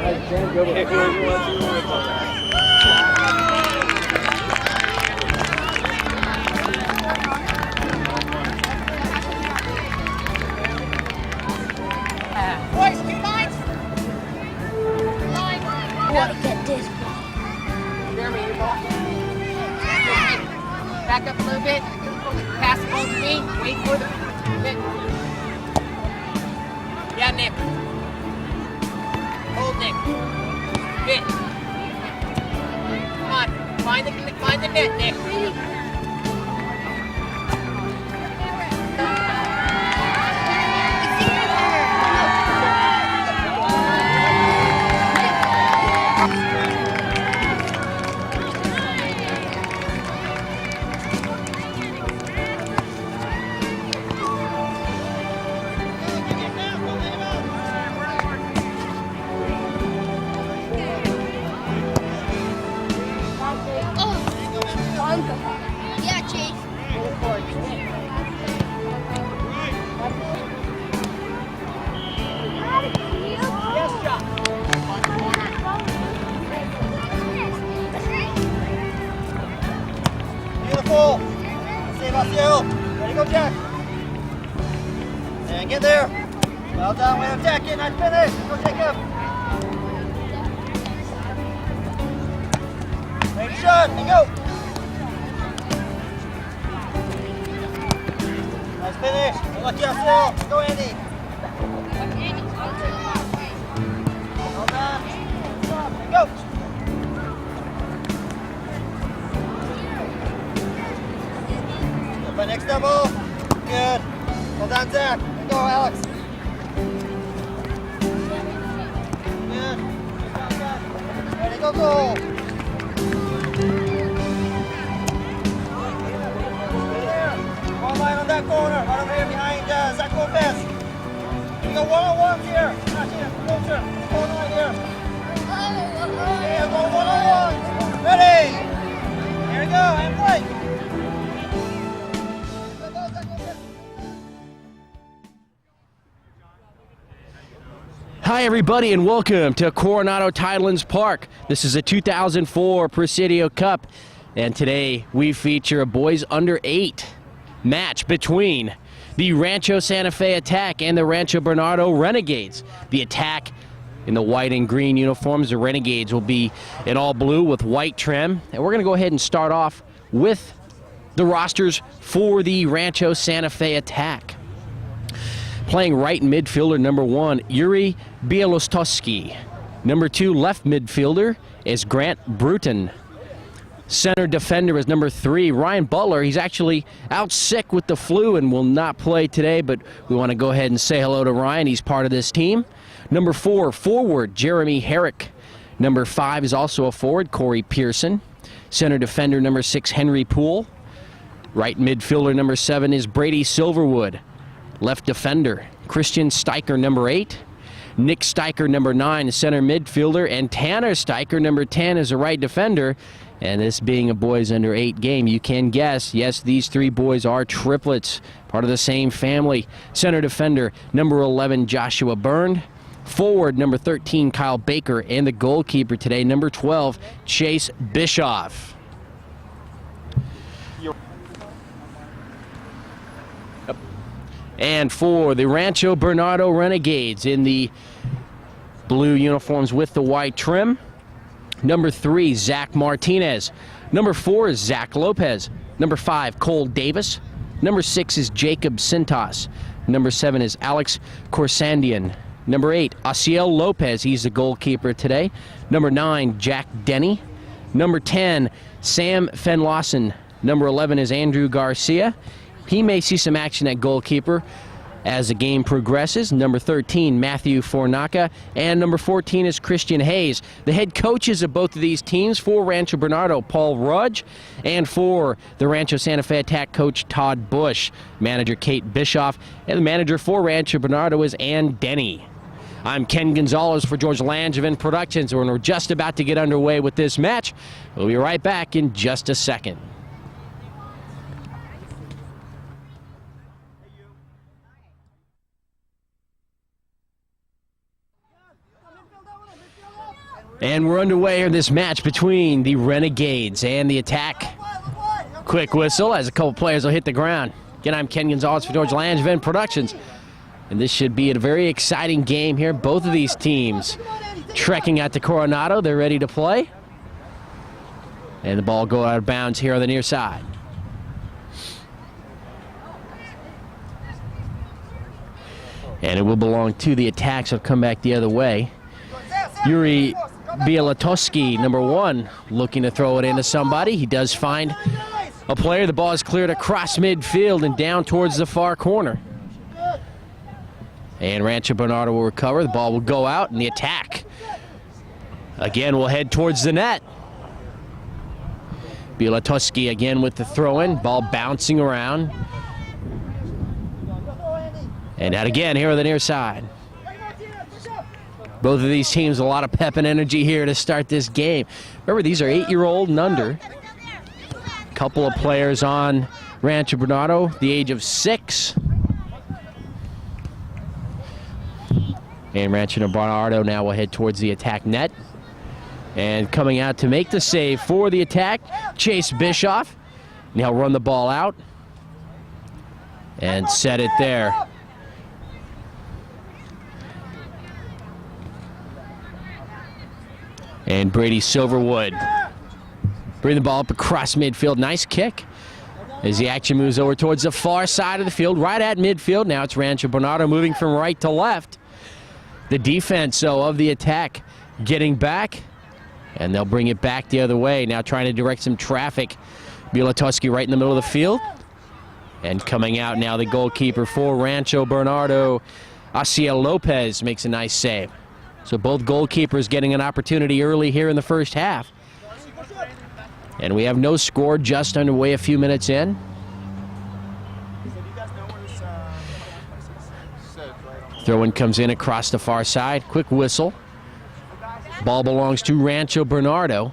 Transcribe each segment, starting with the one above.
Kick where you want to. It's okay. Boys, 2 lines. Line. Want to get this. Jeremy, your ball. Back up a little bit. Pass the ball to me. Wait for the bit. Yeah, Nick. Hold Nick. Bit. Come on. Find the net, Nick. Yeah, Chief. Yes, John. Beautiful. Save us, you. Ready, go, Jack. And get there. Well done, way of attacking. Nice finish. Go, Jacob. Ready, shot, and go. Nice finish. Good luck, Still. Go, Andy. Well done. And go. Good, next double. Good. Well done, Zach. And go, Alex. Good. Ready, go, goal. One line on that corner, right over here behind Zach Lopez. We go one-on-ones here. Not here, closer. One line here. Okay, go one-on-one. Ready? Here we go, and play. Go, Zach Lopez. Hi everybody and welcome to Coronado Tidelands Park. This is a 2004 Presidio Cup, and today we feature a boys under 8 match between the Rancho Santa Fe Attack and the Rancho Bernardo Renegades. The Attack in the white and green uniforms. The Renegades will be in all blue with white trim. And we're going to go ahead and start off with the rosters for the Rancho Santa Fe Attack. Playing right midfielder, number 1, Yuri Bielostowski. Number 2, left midfielder is Grant Bruton. Center defender is number 3, Ryan Butler. He's actually out sick with the flu and will not play today, but we want to go ahead and say hello to Ryan. He's part of this team. Number 4, forward, Jeremy Herrick. Number 5 is also a forward, Corey Pearson. Center defender, number 6, Henry Poole. Right midfielder, number 7, is Brady Silverwood. Left defender, Christian Steicher, number 8. Nick Steicher, number 9, center midfielder. And Tanner Steicher, number 10, is a right defender. And this being a boys under 8 game, you can guess, yes, these 3 boys are triplets, part of the same family. Center defender, number 11, Joshua Byrne. Forward, number 13, Kyle Baker. And the goalkeeper today, number 12, Chase Bischoff. And for the Rancho Bernardo Renegades in the blue uniforms with the white trim, number 3, Zach Martinez. Number 4 is Zach Lopez. Number 5, Cole Davis. Number 6 is Jacob Sintas. Number 7 is Alex Corsandian. Number 8, Asiel Lopez. He's the goalkeeper today. Number 9, Jack Denny. Number 10, Sam Fenlawson. Number 11 is Andrew Garcia. He may see some action at goalkeeper as the game progresses. Number 13, Matthew Fornaca, and number 14 is Christian Hayes. The head coaches of both of these teams, for Rancho Bernardo, Paul Rudge, and for the Rancho Santa Fe Attack, Coach Todd Bush. Manager Kate Bischoff, and the manager for Rancho Bernardo is Ann Denny. I'm Ken Gonzalez for George Langevin Productions, and we're just about to get underway with this match. We'll be right back in just a second. And we're underway in this match between the Renegades and the Attack. Quick whistle as a couple players will hit the ground. Again, I'm Ken Gonzalez for George Langevin Productions. And this should be a very exciting game here. Both of these teams trekking out to Coronado. They're ready to play. And the ball go out of bounds here on the near side. And it will belong to the Attack, so come back the other way. Yuri Bielatoski, number 1, looking to throw it into somebody. He does find a player. The ball is cleared across midfield and down towards the far corner. And Rancho Bernardo will recover. The ball will go out, and the Attack again will head towards the net. Bielatoski again with the throw-in. Ball bouncing around. And out again here on the near side. Both of these teams, a lot of pep and energy here to start this game. Remember, these are 8-year-old and under. Couple of players on Rancho Bernardo, the age of 6. And Rancho Bernardo now will head towards the Attack net. And coming out to make the save for the Attack, Chase Bischoff. And he'll run the ball out and set it there. And Brady Silverwood bring the ball up across midfield. Nice kick as the action moves over towards the far side of the field, right at midfield. Now it's Rancho Bernardo moving from right to left. The defense, so, of the Attack getting back, and they'll bring it back the other way. Now trying to direct some traffic. Bielatoski right in the middle of the field. And coming out now, the goalkeeper for Rancho Bernardo, Asiel Lopez, makes a nice save. So both goalkeepers getting an opportunity early here in the first half. And we have no score, just underway a few minutes in. Throw-in comes in across the far side. Quick whistle. Ball belongs to Rancho Bernardo.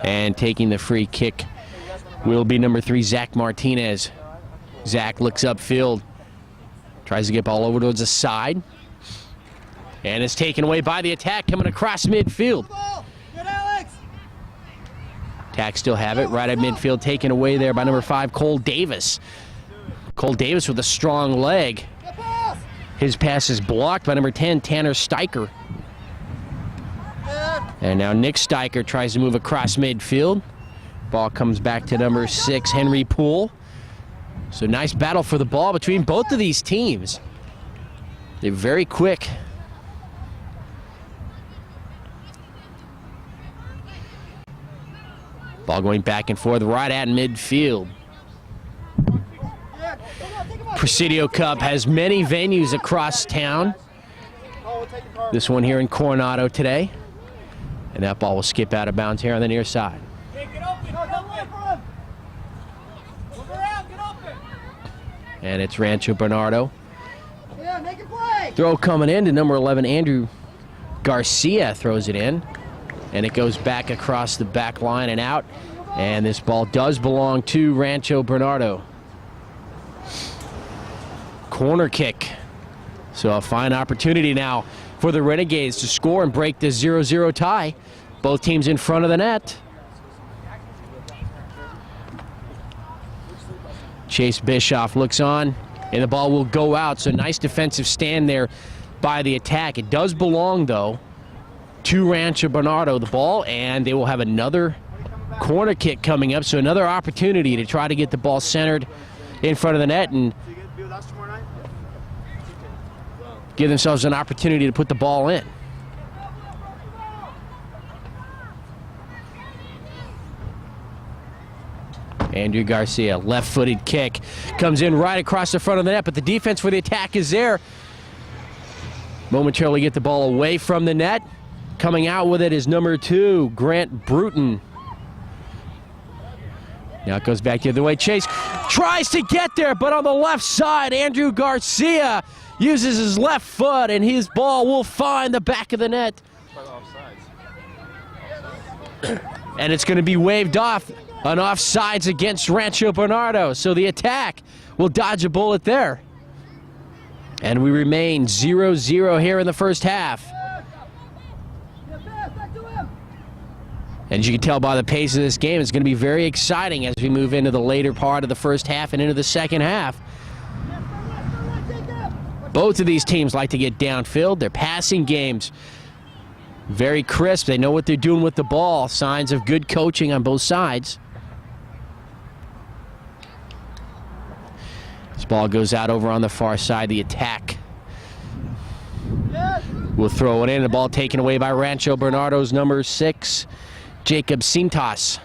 And taking the free kick will be number 3, Zach Martinez. Zach looks upfield. Tries to get ball over towards the side. And it's taken away by the Attack coming across midfield. Attack still have it right at midfield, taken away there by number 5, Cole Davis. Cole Davis with a strong leg. His pass is blocked by number 10, Tanner Steicher. And now Nick Steicher tries to move across midfield. Ball comes back to number 6, Henry Poole. So nice battle for the ball between both of these teams. They're very quick. Ball going back and forth right at midfield. Presidio Cup has many venues across town. This one here in Coronado today. And that ball will skip out of bounds here on the near side. And it's Rancho Bernardo. Throw coming in to number 11, Andrew Garcia throws it in. And it goes back across the back line and out. And this ball does belong to Rancho Bernardo. Corner kick. So a fine opportunity now for the Renegades to score and break this 0-0 tie. Both teams in front of the net. Chase Bischoff looks on, and the ball will go out. So nice defensive stand there by the Attack. It does belong, though, to Rancho Bernardo, the ball, and they will have another corner kick coming up. So another opportunity to try to get the ball centered in front of the net and give themselves an opportunity to put the ball in. Andrew Garcia, left-footed kick, comes in right across the front of the net, but the defense for the Attack is there. Momentarily get the ball away from the net. Coming out with it is number 2, Grant Bruton. Now it goes back the other way. Chase tries to get there, but on the left side, Andrew Garcia uses his left foot, and his ball will find the back of the net. And it's going to be waved off. An offsides against Rancho Bernardo. So the Attack will dodge a bullet there. And we remain 0-0 here in the first half. And as you can tell by the pace of this game, it's going to be very exciting as we move into the later part of the first half and into the second half. Both of these teams like to get downfield. Their passing games very crisp. They know what they're doing with the ball. Signs of good coaching on both sides. This ball goes out over on the far side. The attack will throw it in. The ball taken away by Rancho Bernardo's number 6, Jacob Cintas.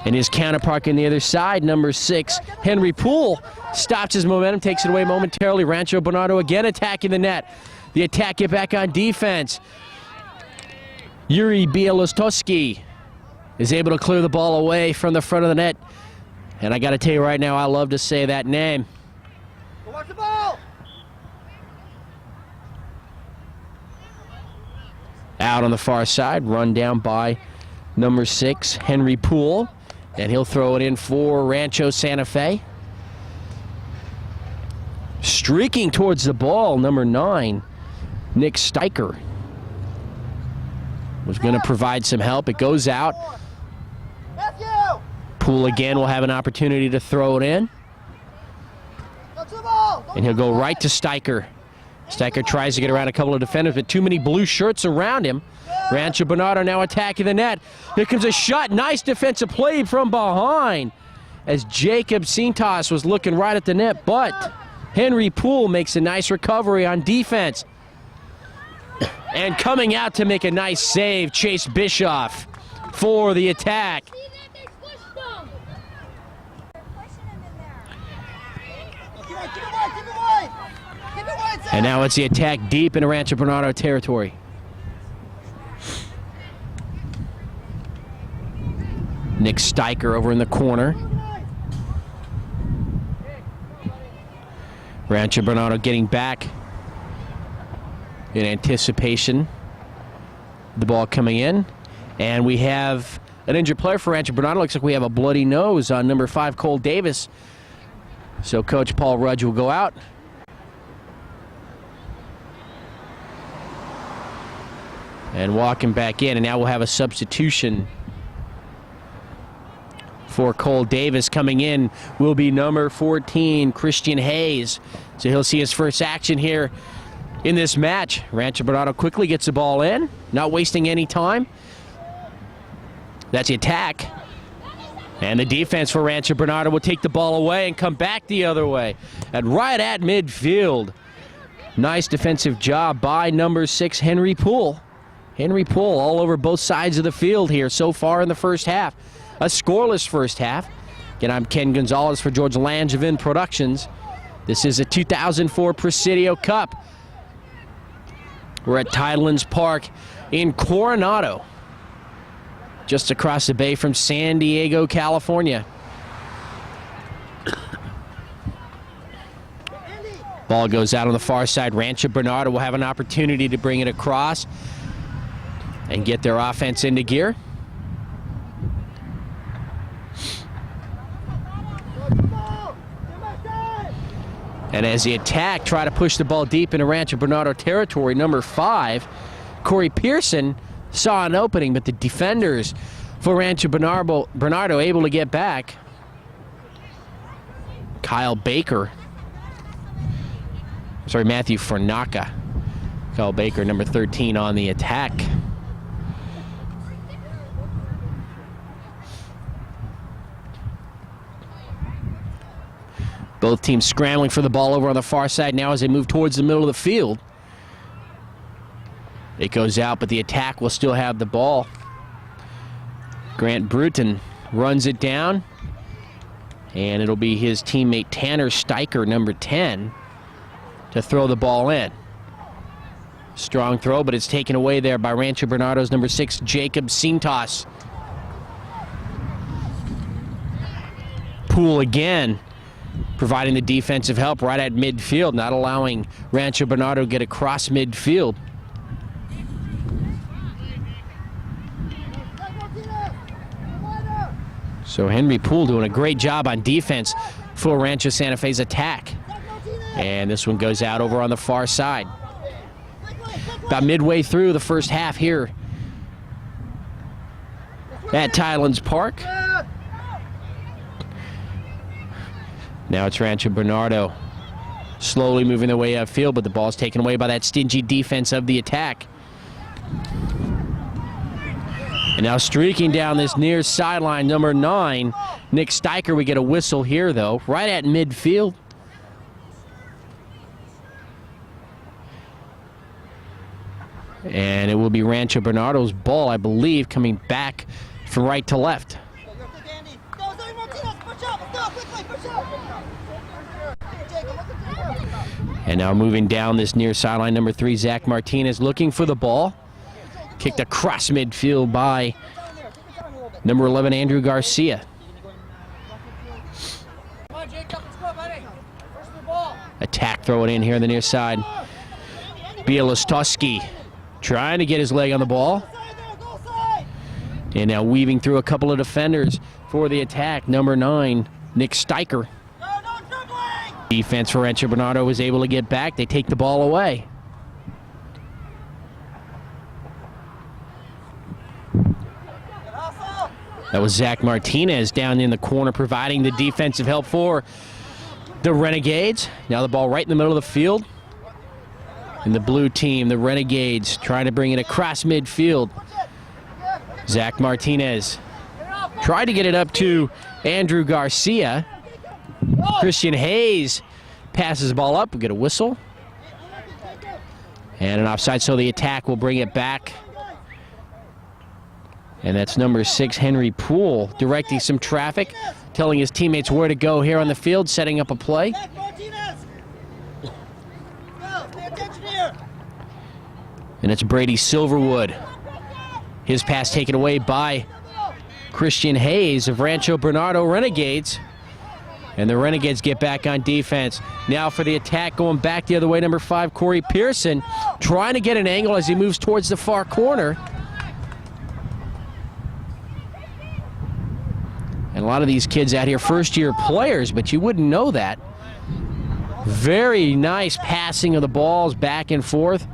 And his counterpart on the other side, number 6, Henry Poole, stops his momentum, takes it away momentarily. Rancho Bernardo again attacking the net. The attack get back on defense. Yuri Bielostowski is able to clear the ball away from the front of the net. And I got to tell you right now, I love to say that name. Watch the ball! Out on the far side, run down by number 6, Henry Poole. And he'll throw it in for Rancho Santa Fe. Streaking towards the ball, number 9, Nick Steicher was going to provide some help. It goes out. Poole again will have an opportunity to throw it in. And he'll go right to Steicher. Steicher tries to get around a couple of defenders, but too many blue shirts around him. Rancho Bernardo now attacking the net. Here comes a shot. Nice defensive play from behind as Jacob Cintas was looking right at the net, but Henry Poole makes a nice recovery on defense. And coming out to make a nice save, Chase Bischoff for the attack. And now it's the attack deep into Rancho Bernardo territory. Nick Steicher over in the corner. Rancho Bernardo getting back in anticipation. The ball coming in. And we have an injured player for Rancho Bernardo. Looks like we have a bloody nose on number 5, Cole Davis. So Coach Paul Rudge will go out. And walking back in, and now we'll have a substitution for Cole Davis. Coming in will be number 14, Christian Hayes. So he'll see his first action here in this match. Rancho Bernardo quickly gets the ball in, not wasting any time. That's the attack. And the defense for Rancho Bernardo will take the ball away and come back the other way. And right at midfield. Nice defensive job by number 6, Henry Poole. Henry Poole all over both sides of the field here so far in the first half. A scoreless first half. Again, I'm Ken Gonzalez for George Langevin Productions. This is a 2004 Presidio Cup. We're at Tidelands Park in Coronado, just across the bay from San Diego, California. Ball goes out on the far side. Rancho Bernardo will have an opportunity to bring it across and get their offense into gear. And as the attack try to push the ball deep into Rancho Bernardo territory, number 5, Corey Pearson, saw an opening, but the defenders for Rancho Bernardo able to get back. Matthew Fornaca. Kyle Baker, number 13 on the attack. Both teams scrambling for the ball over on the far side now as they move towards the middle of the field. It goes out, but the attack will still have the ball. Grant Bruton runs it down, and it'll be his teammate Tanner Steicher, number 10, to throw the ball in. Strong throw, but it's taken away there by Rancho Bernardo's number 6, Jacob Cintas. Poole again, providing the defensive help right at midfield, not allowing Rancho Bernardo to get across midfield. So Henry Poole doing a great job on defense for Rancho Santa Fe's attack. And this one goes out over on the far side. About midway through the first half here at Tidelands Park. Now it's Rancho Bernardo slowly moving their way upfield, but the ball's taken away by that stingy defense of the Attack. And now streaking down this near sideline, number 9, Nick Steicher. We get a whistle here, though, right at midfield. And it will be Rancho Bernardo's ball, I believe, coming back from right to left. And now moving down this near sideline, number 3, Zach Martinez looking for the ball. Kicked across midfield by number 11, Andrew Garcia. Attack, throw it in here on the near side. Bielostowski trying to get his leg on the ball. And now weaving through a couple of defenders for the Attack, number 9, Nick Steicher. Defense for Rancho Bernardo was able to get back. They take the ball away. That was Zach Martinez down in the corner providing the defensive help for the Renegades. Now the ball right in the middle of the field. And the blue team, the Renegades, trying to bring it across midfield. Zach Martinez tried to get it up to Andrew Garcia. Christian Hayes passes the ball up. We get a whistle. And an offside, so the Attack will bring it back. And that's number 6, Henry Poole, directing some traffic, telling his teammates where to go here on the field, setting up a play. And it's Brady Silverwood. His pass taken away by Christian Hayes of Rancho Bernardo Renegades. And the Renegades get back on defense. Now for the Attack, going back the other way, number 5, Corey Pearson, trying to get an angle as he moves towards the far corner. And a lot of these kids out here, first-year players, but you wouldn't know that. Very nice passing of the balls back and forth,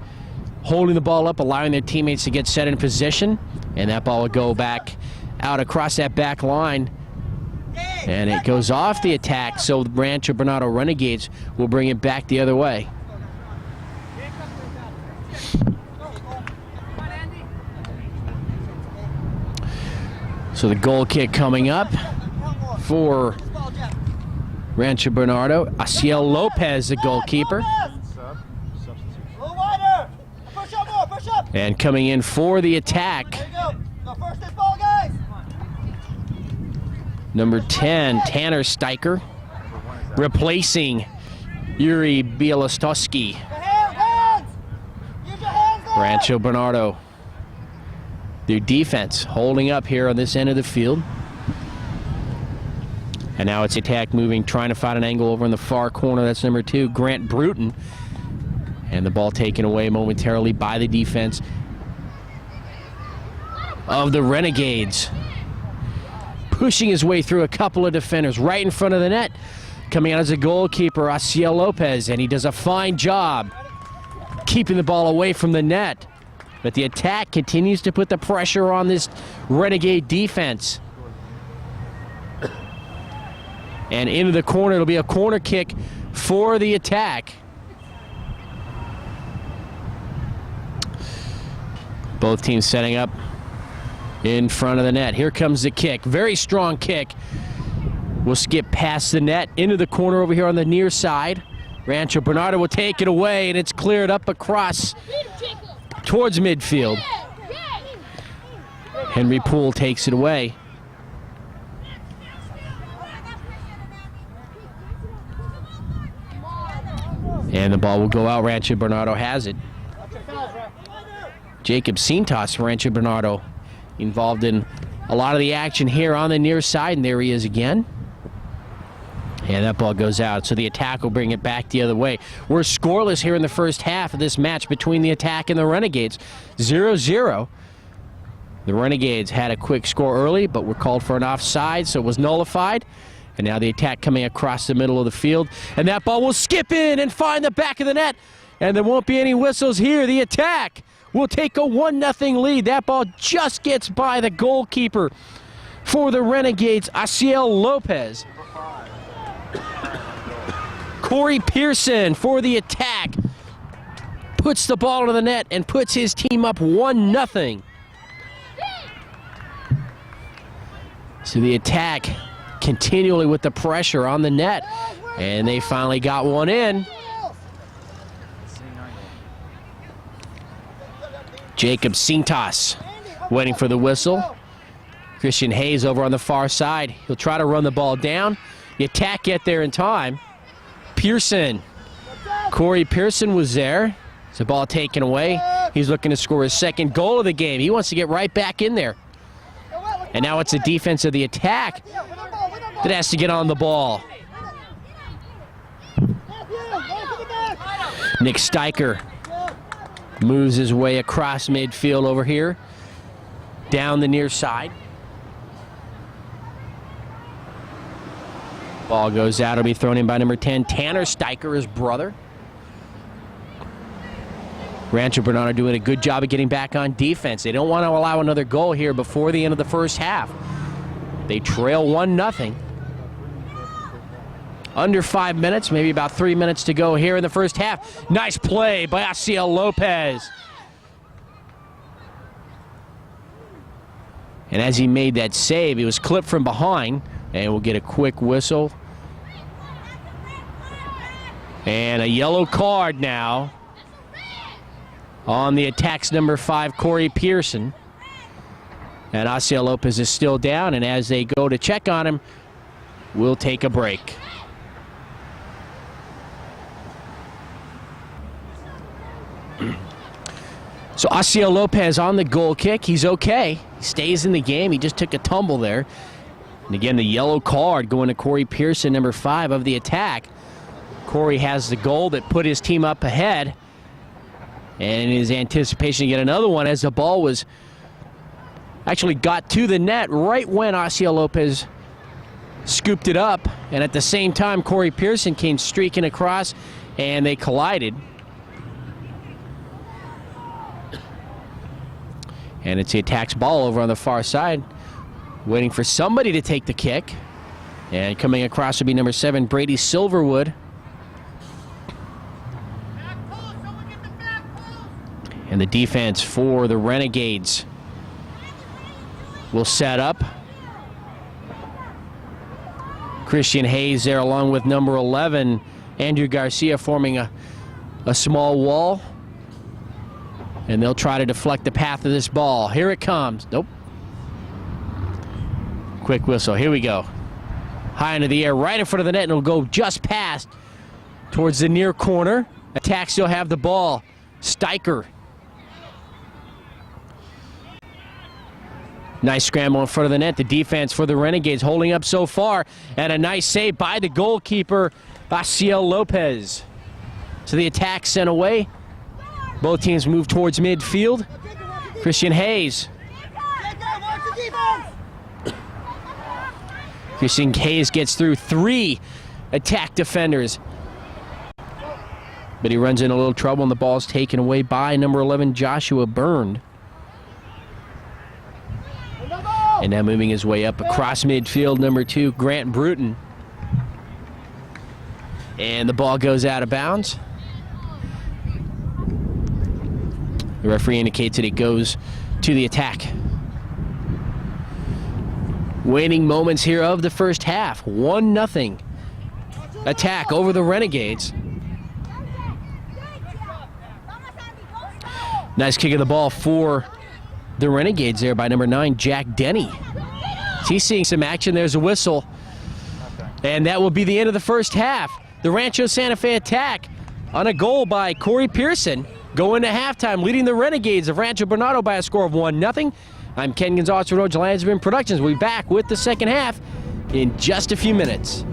holding the ball up, allowing their teammates to get set in position. And that ball would go back out across that back line. And it goes off the Attack, so Rancho Bernardo Renegades will bring it back the other way. So the goal kick coming up for Rancho Bernardo. Asiel Lopez, the goalkeeper. And coming in for the Attack, number 10, Tanner Steicher, replacing Yuri Bielostowski. Rancho Bernardo, their defense holding up here on this end of the field. And now it's Attack moving, trying to find an angle over in the far corner. That's number 2, Grant Bruton. And the ball taken away momentarily by the defense of the Renegades. Pushing his way through a couple of defenders right in front of the net. Coming out as a goalkeeper, Asiel Lopez, and he does a fine job keeping the ball away from the net. But the Attack continues to put the pressure on this Renegade defense. And into the corner, it'll be a corner kick for the Attack. Both teams setting up in front of the net. Here comes the kick. Very strong kick. We'll skip past the net into the corner over here on the near side. Rancho Bernardo will take it away, and it's cleared up across towards midfield. Henry Poole takes it away. And the ball will go out. Rancho Bernardo has it. Jacob Cintas, Rancho Bernardo, involved in a lot of the action here on the near side, and there he is again. And that ball goes out, so the Attack will bring it back the other way. We're scoreless here in the first half of this match between the Attack and the Renegades. 0-0. The Renegades had a quick score early, but were called for an offside, so it was nullified. And now the attack coming across the middle of the field. And that ball will skip in and find the back of the net. And there won't be any whistles here. The attack will take a 1-0 lead. That ball just gets by the goalkeeper for the Renegades, Rsf Lopez. Corey Pearson for the attack puts the ball into the net and puts his team up 1-0. So the attack continually with the pressure on the net, and they finally got one in. Jacob Sintas waiting for the whistle. Christian Hayes over on the far side. He'll try to run the ball down. The attack get there in time. Pearson. Corey Pearson was there. It's a ball taken away. He's looking to score his second goal of the game. He wants to get right back in there. And now it's the defense of the attack that has to get on the ball. Nick Steicher moves his way across midfield over here, down the near side. Ball goes out. It'll be thrown in by number 10, Tanner Steicher, his brother. Rancho Bernardo doing a good job of getting back on defense. They don't want to allow another goal here before the end of the first half. They trail 1-0. Under 5 minutes, maybe about 3 minutes to go here in the first half. Nice play by Rsf Lopez. And as he made that save, he was clipped from behind, and we'll get a quick whistle. And a yellow card now on the attack's number 5, Corey Pearson. And Rsf Lopez is still down, and as they go to check on him, we'll take a break. So Rsf Lopez on the goal kick. He's okay. He stays in the game. He just took a tumble there. And again, the yellow card going to Corey Pearson, number 5 of the attack. Corey has the goal that put his team up ahead. And in his anticipation to get another one, as the ball was actually got to the net right when Rsf Lopez scooped it up. And at the same time, Corey Pearson came streaking across, and they collided. And it's the attack's ball over on the far side, waiting for somebody to take the kick. And coming across will be number 7, Brady Silverwood. And the defense for the Renegades will set up. Christian Hayes there along with number 11, Andrew Garcia, forming a small wall. And they'll try to deflect the path of this ball. Here it comes. Nope. Quick whistle. Here we go. High into the air, right in front of the net, and it'll go just past towards the near corner. Attack still have the ball. Steicher. Nice scramble in front of the net. The defense for the Renegades holding up so far. And a nice save by the goalkeeper, Rsf Lopez. So the attack sent away. Both teams move towards midfield. Christian Hayes. Christian Hayes gets through 3 attack defenders. But he runs in a little trouble, and the ball's taken away by number 11, Joshua Byrne. And now moving his way up across midfield, number 2, Grant Bruton. And the ball goes out of bounds. The referee indicates that it goes to the attack. Waning moments here of the first half. 1-0 attack over the Renegades. Nice kick of the ball for the Renegades there by number 9, Jack Denny. He's seeing some action. There's a whistle. And that will be the end of the first half. The Rancho Santa Fe attack on a goal by Corey Pearson go into halftime, leading the Renegades of Rancho Bernardo by a score of 1-0. I'm Ken Gonzalez for Landsman Productions. We'll be back with the second half in just a few minutes.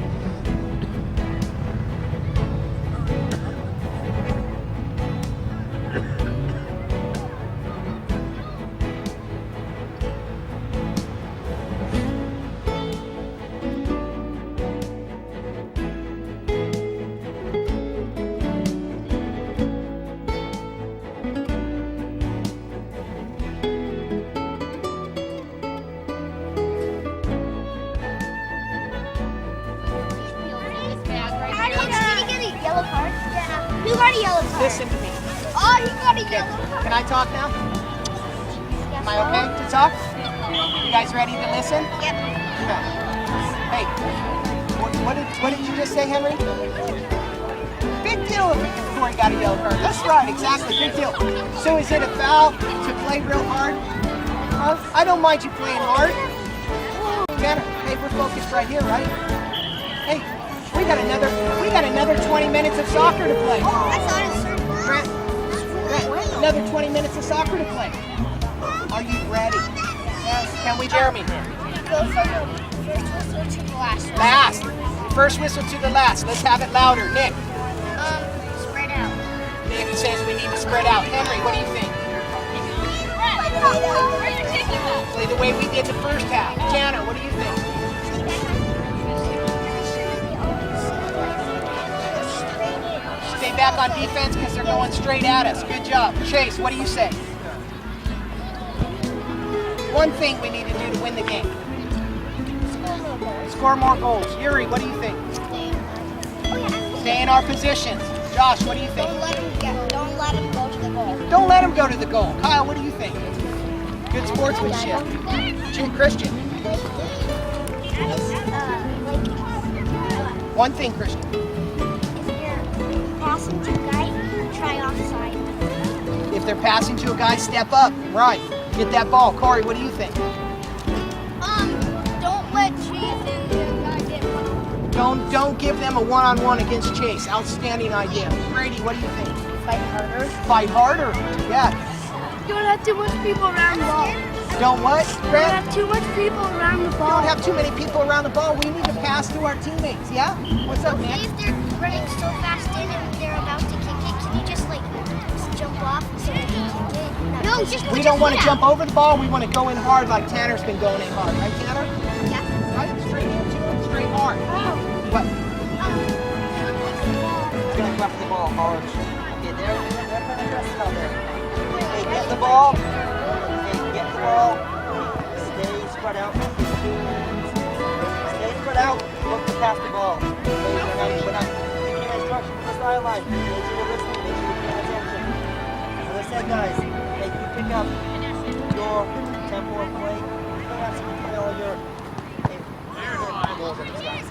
yellow card? Yeah. Who got a yellow card? Listen to me. Oh, he got a Okay. yellow card. Can I talk now? Am I okay to talk? You guys ready to listen? Yep. Okay. Hey, what did you just say, Henry? Big deal if Corey got a yellow card. That's right, exactly, big deal. So is it a foul to play real hard? Huh? I don't mind you playing hard. Tanner, hey, we're focused right here, right? Hey, we got another 20 minutes of soccer to play. I thought it was Grant, another 20 minutes of soccer to play. Are you ready? Yes. Can we, Jeremy? Go from the first whistle to the last one. Last. First whistle to the last. Let's have it louder. Nick. Spread out. Nick says we need to spread out. Henry, what do you think? Play the way we did the first half. Jana, what do you think? Stay back on defense because they're going straight at us. Good job. Chase, what do you say? One thing we need to do to win the game. Score more goals. Yuri, what do you think? Stay in our positions. Josh, what do you think? Don't let him go to the goal. Don't let him go to the goal. Kyle, what do you think? Good sportsmanship. Christian. One thing, Christian. If you're passing to a guy, try offside. If they're passing to a guy, step up. Right. Get that ball. Corey, what do you think? Don't let Chase and the guy get one. Don't give them a one-on-one against Chase. Outstanding idea. Brady, what do you think? Fight harder. Fight harder. Yeah. Don't have too much people around the ball. Don't what, Don't Grant? have too much people around the We ball. don't have too many people around the ball. We need to pass to our teammates. Yeah? What's up, Okay, Nick? if they're running so fast in and they're about to kick it, can you just jump off so they can kick it? No, just We don't want to jump over the ball. We want to go in hard like Tanner's been going in hard. Right, Tanner? Yeah. Right? Straight into it. Straight hard. What? Gonna grab the ball hard. Okay, they're gonna press it out there. Hey, get the ball. Hey, get the ball. Stay spread out. Stay spread out. Look to pass the ball. We're not taking instruction from the sideline. Make sure you're listening. Make sure you're paying attention. As I said, guys, hey, you pick up your tempo of play. You don't have to play all your goals at this guys.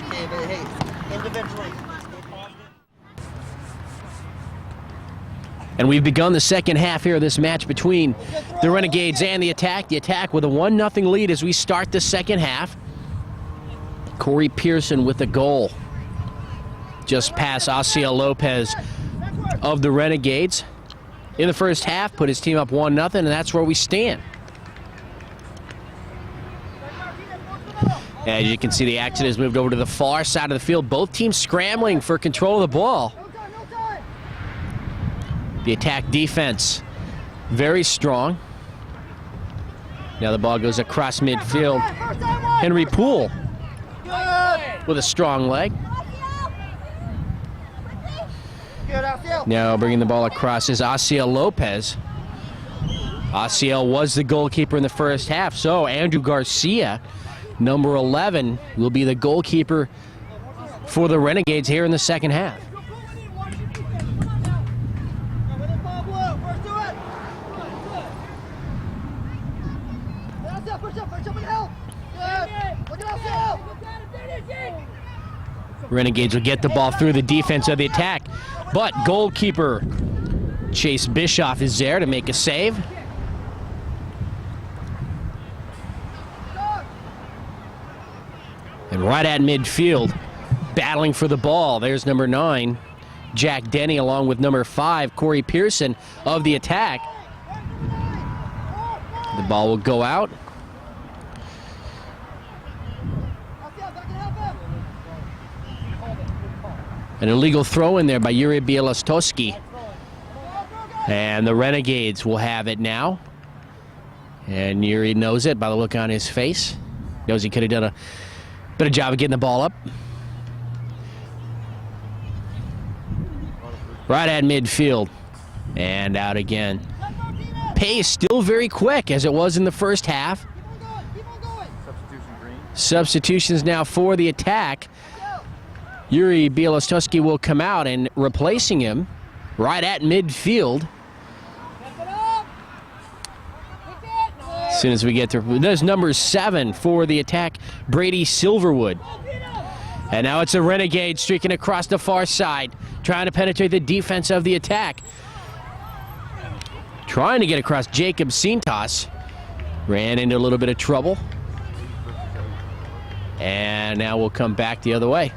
Okay, but hey, individually. And we've begun the second half here of this match between the Renegades and the Attack. The Attack with a 1-0 lead as we start the second half. Corey Pearson with a goal. Just past Asiel Lopez of the Renegades. In the first half, put his team up 1-0, and that's where we stand. As you can see, the action has moved over to the far side of the field. Both teams scrambling for control of the ball. The Attack defense, very strong. Now the ball goes across midfield. Henry Poole with a strong leg. Now bringing the ball across is Asiel Lopez. Asiel was the goalkeeper in the first half, so Andrew Garcia, number 11, will be the goalkeeper for the Renegades here in the second half. Renegades will get the ball through the defense of the Attack, but goalkeeper Chase Bischoff is there to make a save. And right at midfield, battling for the ball, there's number 9, Jack Denny, along with number 5, Corey Pearson of the Attack. The ball will go out. An illegal throw in there by Yuri Bielostowski. And the Renegades will have it now. And Yuri knows it by the look on his face. Knows he could have done a better job of getting the ball up. Right at midfield. And out again. Pace still very quick as it was in the first half. Substitutions now for the Attack. Yuri Bielostowski will come out, and replacing him right at midfield. As soon as we get through, there's number 7 for the Attack, Brady Silverwood. And now it's a Renegade streaking across the far side, trying to penetrate the defense of the Attack. Trying to get across Jacob Sintas. Ran into a little bit of trouble. And now we'll come back the other way.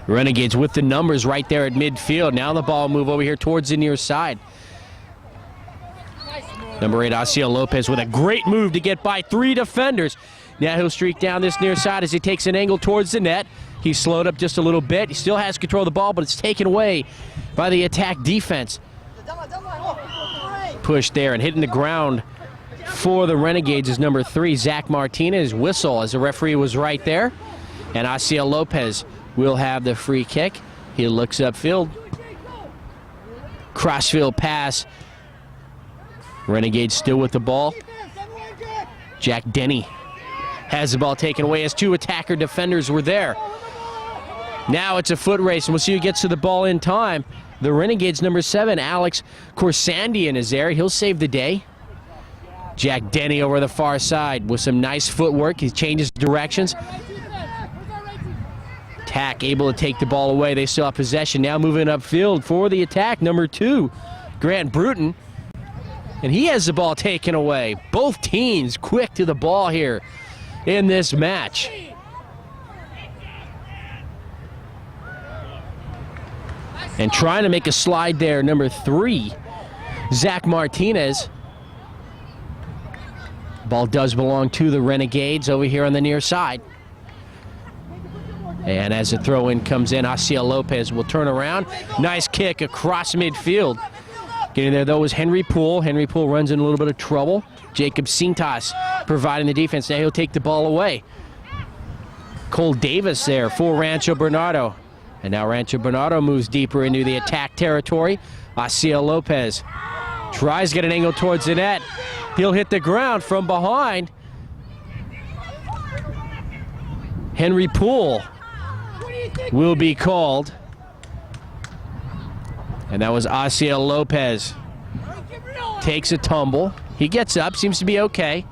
Renegades with the numbers right there at midfield. Now the ball move over here towards the near side. Number 8, Asiel Lopez with a great move to get by 3 defenders. Now he'll streak down this near side as he takes an angle towards the net. He's slowed up just a little bit. He still has control of the ball, but it's taken away by the Attack defense. Push there and hitting the ground for the Renegades is number 3, Zach Martinez. Whistle as the referee was right there. And Asiel Lopez will have the free kick. He looks upfield. Crossfield pass. Renegades still with the ball. Jack Denny has the ball taken away as 2 attacker defenders were there. Now it's a foot race, and we'll see who gets to the ball in time. The Renegades number 7, Alex Korsandian, is there. He'll save the day. Jack Denny over the far side with some nice footwork. He changes directions. Attack able to take the ball away. They still have possession. Now moving upfield for the Attack, number 2, Grant Bruton. And he has the ball taken away. Both teams quick to the ball here in this match. And trying to make a slide there, number 3, Zach Martinez. Ball does belong to the Renegades over here on the near side. And as the throw-in comes in, Asiel Lopez will turn around. Nice kick across midfield. Getting there, though, is Henry Poole. Henry Poole runs in a little bit of trouble. Jacob Sintas providing the defense. Now he'll take the ball away. Cole Davis there for Rancho Bernardo. And now Rancho Bernardo moves deeper into the Attack territory. Asiel Lopez tries to get an angle towards the net. He'll hit the ground from behind. Henry Poole will be called. And that was Asiel Lopez. Takes a tumble. He gets up, seems to be okay.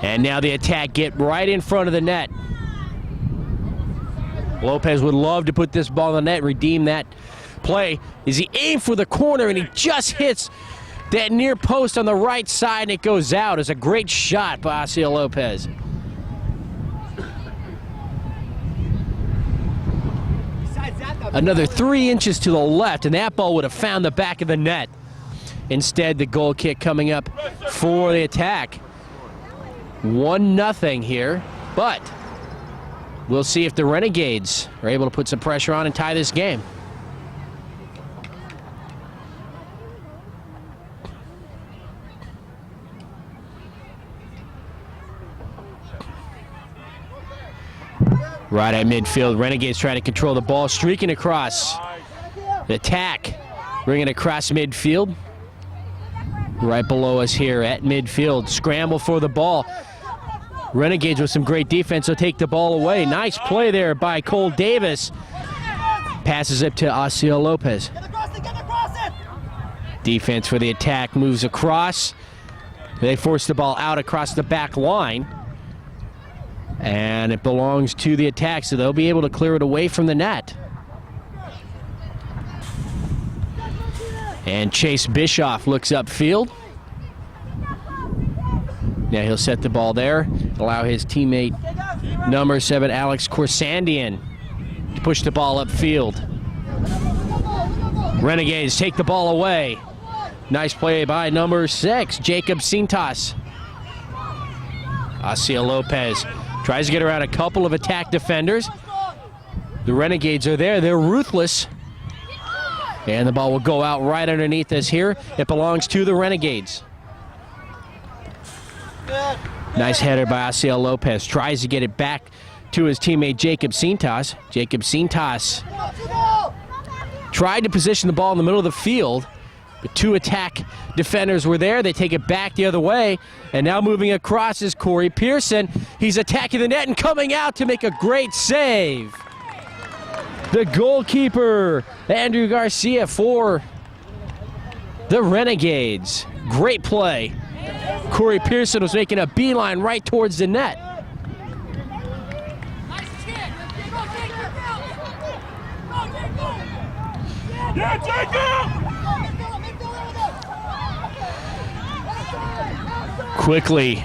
And now the Attack get right in front of the net. Lopez would love to put this ball in the net, redeem that play. As he aimed for the corner and he just hits that near post on the right side and it goes out. It's a great shot by Asiel Lopez. Another 3 inches to the left, and that ball would have found the back of the net. Instead, the goal kick coming up for the Attack. 1-0 here, but we'll see if the Renegades are able to put some pressure on and tie this game. Right at midfield, Renegades trying to control the ball, streaking across. The Attack bringing it across midfield. Right below us here at midfield. Scramble for the ball. Renegades with some great defense will take the ball away. Nice play there by Cole Davis. Passes it to Asiel Lopez. Defense for the Attack moves across. They force the ball out across the back line. And it belongs to the Attack, so they'll be able to clear it away from the net. And Chase Bischoff looks upfield. Now he'll set the ball there, allow his teammate, number 7, Alex Korsandian, to push the ball upfield. Renegades take the ball away. Nice play by number 6, Jacob Sintas. Asiel Lopez tries to get around a couple of Attack defenders. The Renegades are there. They're ruthless. And the ball will go out right underneath us here. It belongs to the Renegades. Nice header by Asiel Lopez. Tries to get it back to his teammate Jacob Sintas. Jacob Sintas tried to position the ball in the middle of the field. The two attack defenders were there. They take it back the other way. And now moving across is Corey Pearson. He's attacking the net and coming out to make a great save. The goalkeeper, Andrew Garcia, for the Renegades. Great play. Corey Pearson was making a beeline right towards the net. Quickly,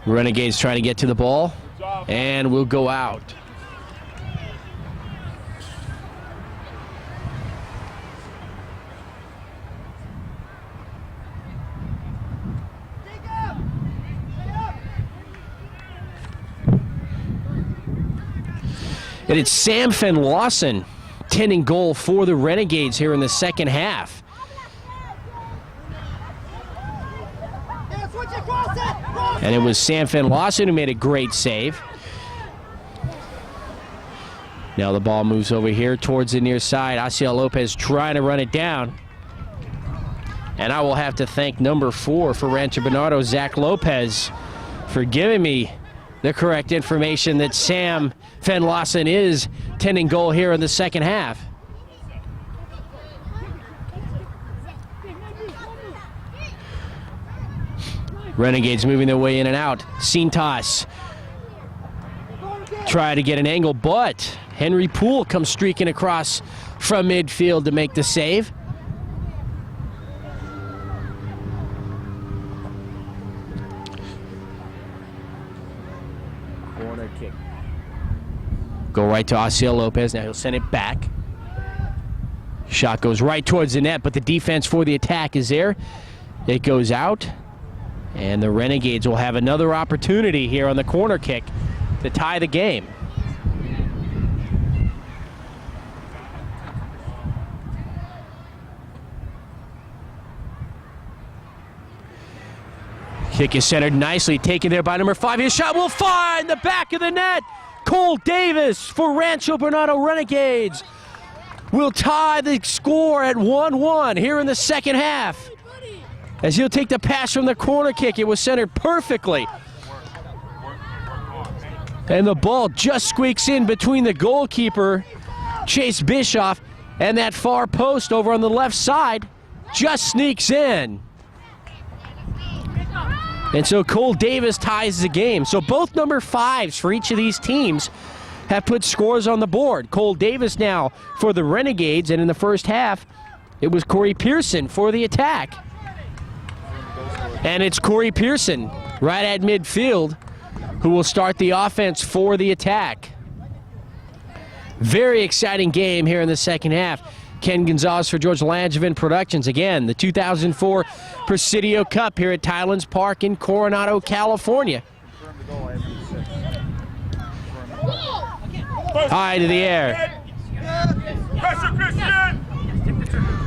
Renegades trying to get to the ball, and will go out. And it's Sam Fenn-Lawson tending goal for the Renegades here in the second half. And it was Sam Fenn-Lawson who made a great save. Now the ball moves over here towards the near side. Asiel Lopez trying to run it down. And I will have to thank number 4 for Rancho Bernardo, Zach Lopez, for giving me the correct information that Sam Fenn-Lawson is tending goal here in the second half. Renegades moving their way in and out. Cintas try to get an angle, but Henry Poole comes streaking across from midfield to make the save. Corner kick. Go right to Asiel Lopez. Now he'll send it back. Shot goes right towards the net, but the defense for the attack is there. It goes out. And the Renegades will have another opportunity here on the corner kick to tie the game. Kick is centered nicely, taken there by number 5. His shot will find the back of the net. Cole Davis for Rancho Bernardo Renegades will tie the score at 1-1 here in the second half. As he'll take the pass from the corner kick, it was centered perfectly. And the ball just squeaks in between the goalkeeper, Chase Bischoff, and that far post over on the left side. Just sneaks in. And so Cole Davis ties the game. So both number 5s for each of these teams have put scores on the board. Cole Davis now for the Renegades, and in the first half, it was Corey Pearson for the attack. And it's Corey Pearson right at midfield who will start the offense for the attack. Very exciting game here in the second half. Ken Gonzalez for George Langevin Productions. Again, the 2004 Presidio Cup here at Tylands Park in Coronado, California. High to the air.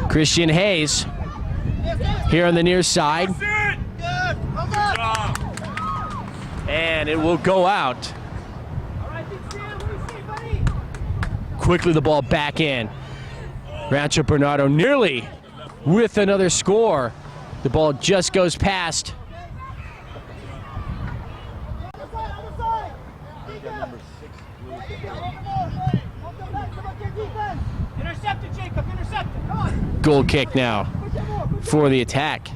Christian Hayes here on the near side. And it will go out. Quickly the ball back in. Rancho Bernardo nearly with another score. The ball just goes past. Goal kick now for the attack.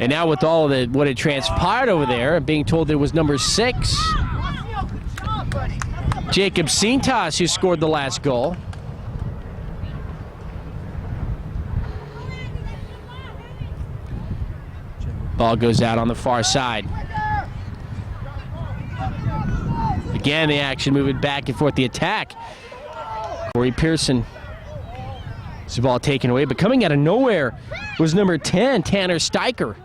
And now with all of the what had transpired over there, being told it was number 6, Jacob Cintas, who scored the last goal. Ball goes out on the far side. Again, the action moving back and forth. The attack. Corey Pearson. This ball taken away, but coming out of nowhere was number 10, Tanner Steicher.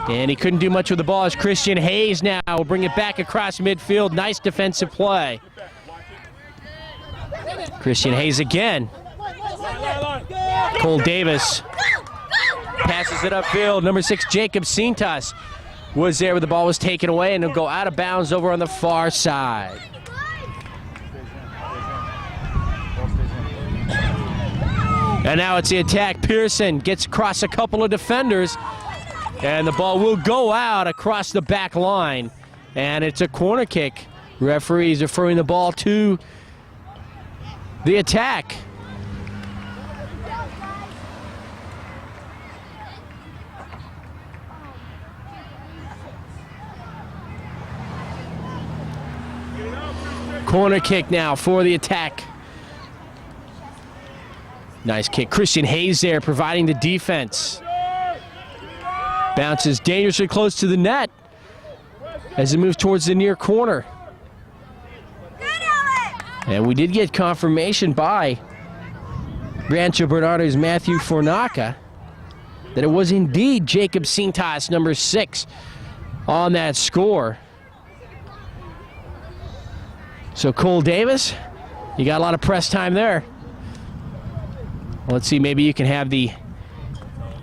And he couldn't do much with the ball as Christian Hayes now will bring it back across midfield. Nice defensive play. Christian Hayes again. Cole Davis passes it upfield. Number 6, Jacob Cintas was there, but the ball was taken away, and it'll go out of bounds over on the far side. And now it's the attack. Pearson gets across a couple of defenders. And the ball will go out across the back line. And it's a corner kick. Referees referring the ball to the attack. Corner kick now for the attack. Nice kick. Christian Hayes there providing the defense. Bounces dangerously close to the net as it moves towards the near corner. And we did get confirmation by Rancho Bernardo's Matthew Fornaca that it was indeed Jacob Cintas, number 6, on that score. So Cole Davis, you got a lot of press time there. Let's see, maybe you can have the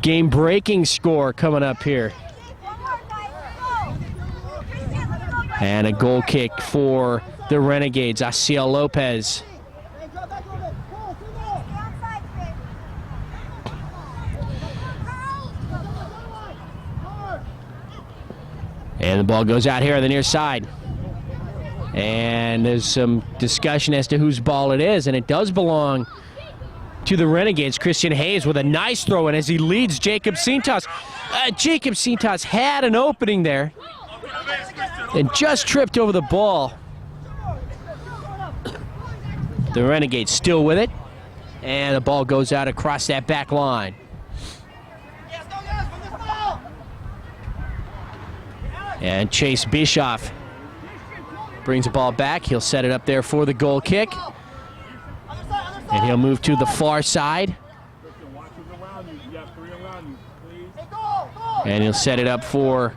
game-breaking score coming up here. And a goal kick for the Renegades, Asiel Lopez. And the ball goes out here on the near side. And there's some discussion as to whose ball it is, and it does belong to the Renegades. Christian Hayes with a nice throw in as he leads Jacob Cintas. Jacob Cintas had an opening there and just tripped over the ball. The Renegades still with it, and the ball goes out across that back line. And Chase Bischoff brings the ball back. He'll set it up there for the goal kick. And he'll move to the far side. And he'll set it up for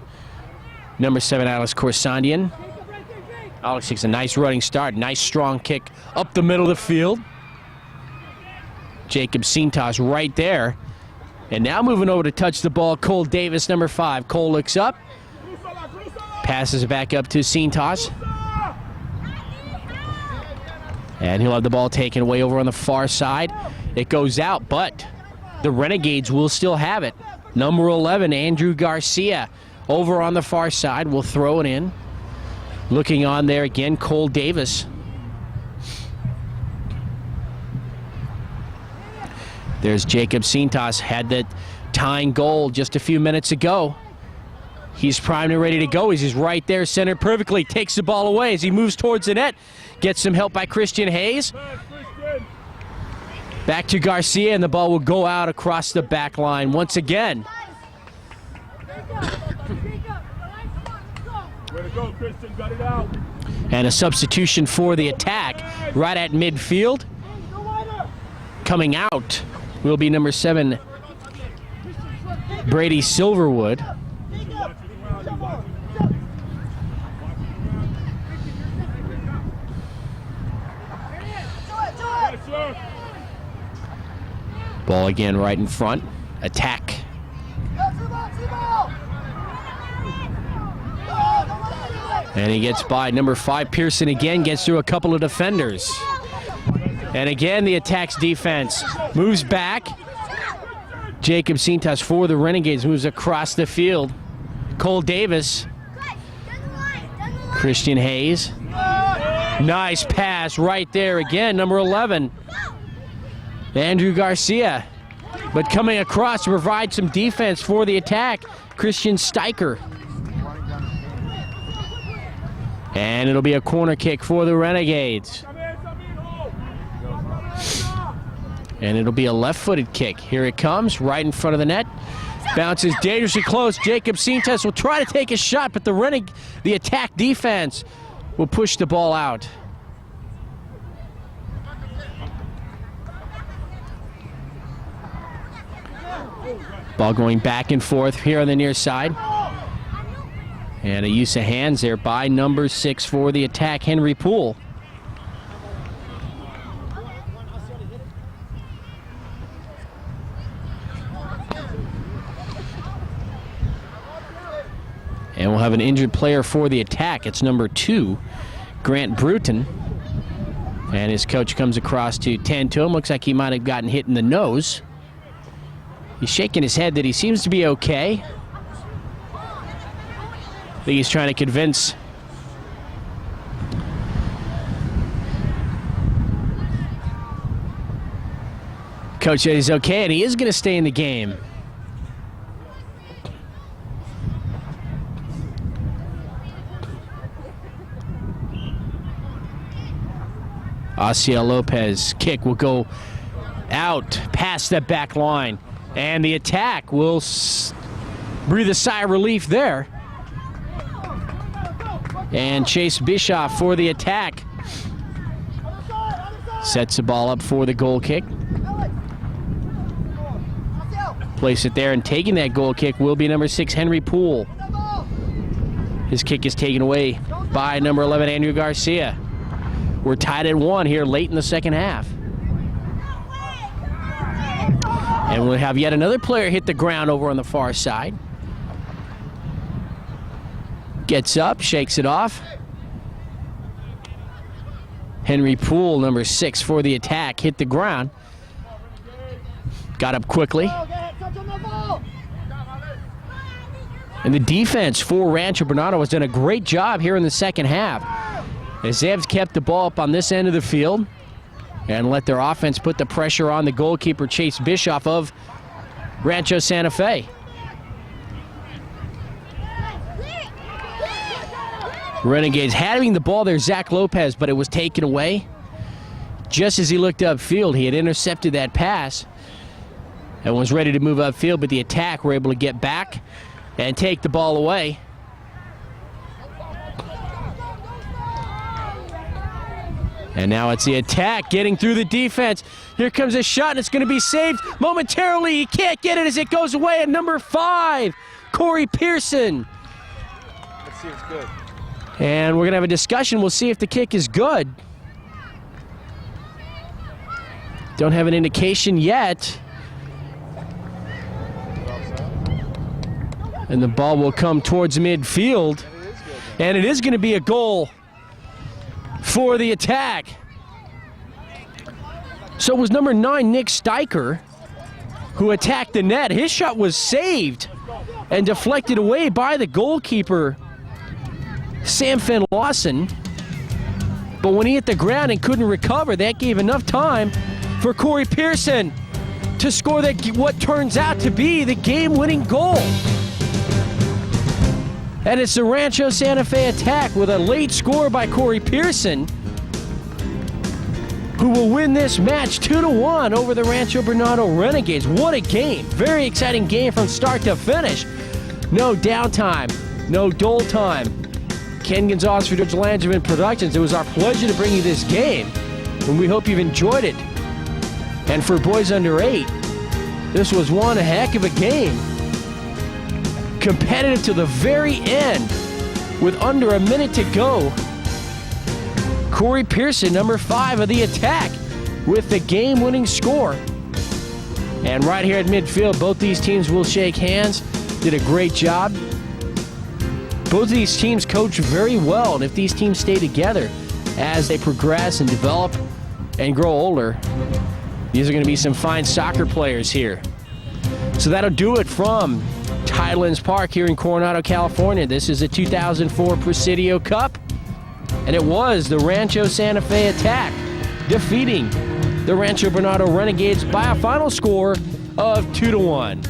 number 7, Alex Corsandian. Alex takes a nice running start. Nice strong kick up the middle of the field. Jacob Cintas right there. And now moving over to touch the ball, Cole Davis, number 5. Cole looks up. Passes it back up to Cintas. And he'll have the ball taken away over on the far side. It goes out, but the Renegades will still have it. Number 11, Andrew Garcia, over on the far side, will throw it in. Looking on there again, Cole Davis. There's Jacob Cintas, had that tying goal just a few minutes ago. He's primed and ready to go. He's right there, centered perfectly. Takes the ball away as he moves towards the net. Gets some help by Christian Hayes. Back to Garcia, and the ball will go out across the back line once again. And a substitution for the attack right at midfield. Coming out will be number 7, Brady Silverwood. Ball again right in front. Attack. And he gets by number 5, Pearson again, gets through a couple of defenders. And again, the attack's defense moves back. Jacob Cintas for the Renegades moves across the field. Cole Davis. Christian Hayes. Nice pass right there again, number 11. Andrew Garcia. But coming across to provide some defense for the attack, Christian Steicher. And it'll be a corner kick for the Renegades. And it'll be a left-footed kick. Here it comes, right in front of the net. Bounces dangerously close. Jacob Cintas will try to take a shot, but the attack defense will push the ball out. Ball going back and forth here on the near side. And a use of hands there by number 6 for the attack, Henry Poole. And we'll have an injured player for the attack. It's number 2, Grant Bruton. And his coach comes across to tend to him. Looks like he might have gotten hit in the nose. He's shaking his head that he seems to be okay. I think he's trying to convince coach that he's okay, and he is going to stay in the game. Asiel Lopez kick will go out past that back line, and the attack will breathe a sigh of relief there. And Chase Bischoff for the attack sets the ball up for the goal kick. Place it there, and taking that goal kick will be number 6, Henry Poole. His kick is taken away by number 11, Andrew Garcia. We're tied at 1 here late in the second half. And we'll have yet another player hit the ground over on the far side. Gets up, shakes it off. Henry Poole, number 6 for the attack, hit the ground. Got up quickly. And the defense for Rancho Bernardo has done a great job here in the second half, as they have kept the ball up on this end of the field and let their offense put the pressure on the goalkeeper, Chase Bischoff of Rancho Santa Fe. Renegades having the ball there, Zach Lopez, but it was taken away. Just as he looked upfield, he had intercepted that pass and was ready to move upfield, but the attack were able to get back and take the ball away. And now it's the attack getting through the defense. Here comes a shot, and it's going to be saved momentarily. He can't get it as it goes away at number 5, Corey Pearson. That seems good. And we're going to have a discussion. We'll see if the kick is good. Don't have an indication yet. And the ball will come towards midfield. And it is going to be a goal for the attack. So it was number 9, Nick Steicher, who attacked the net. His shot was saved and deflected away by the goalkeeper, Sam Fenn Lawson. But when he hit the ground and couldn't recover, that gave enough time for Corey Pearson to score that what turns out to be the game-winning goal. And it's the Rancho Santa Fe attack with a late score by Corey Pearson, who will win this match 2-1 over the Rancho Bernardo Renegades. What a game. Very exciting game from start to finish. No downtime, no dole time. Ken Gonzalez for George Langevin Productions. It was our pleasure to bring you this game, and we hope you've enjoyed it. And for boys under 8, this was one heck of a game. Competitive to the very end with under a minute to go. Corey Pearson, number 5 of the attack, with the game-winning score. And right here at midfield, both these teams will shake hands. Did a great job. Both of these teams coach very well, and if these teams stay together as they progress and develop and grow older, these are going to be some fine soccer players here. So that'll do it from Tidelands Park here in Coronado, California. This is the 2004 Presidio Cup, and it was the Rancho Santa Fe attack defeating the Rancho Bernardo Renegades by a final score of 2-1.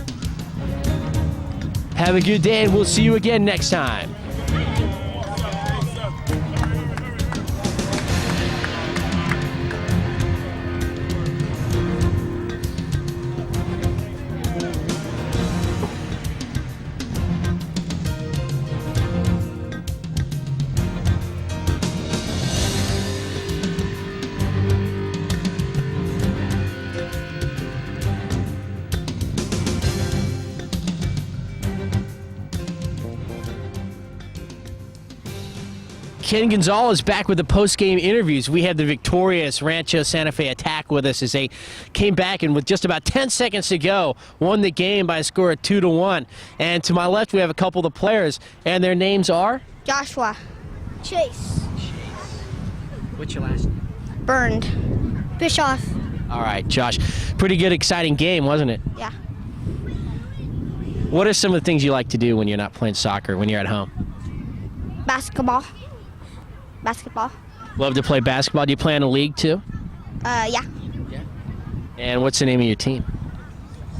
Have a good day, and we'll see you again next time. Ken Gonzalez back with the post-game interviews. We had the victorious Rancho Santa Fe attack with us as they came back and with just about 10 seconds to go, won the game by a score of 2-1. And to my left, we have a couple of the players, and their names are? Joshua. Chase. What's your last name? Burned. Fish off. All right, Josh. Pretty good, exciting game, wasn't it? Yeah. What are some of the things you like to do when you're not playing soccer, when you're at home? Basketball. Basketball. Love to play basketball. Do you play in a league too? Yeah. And what's the name of your team?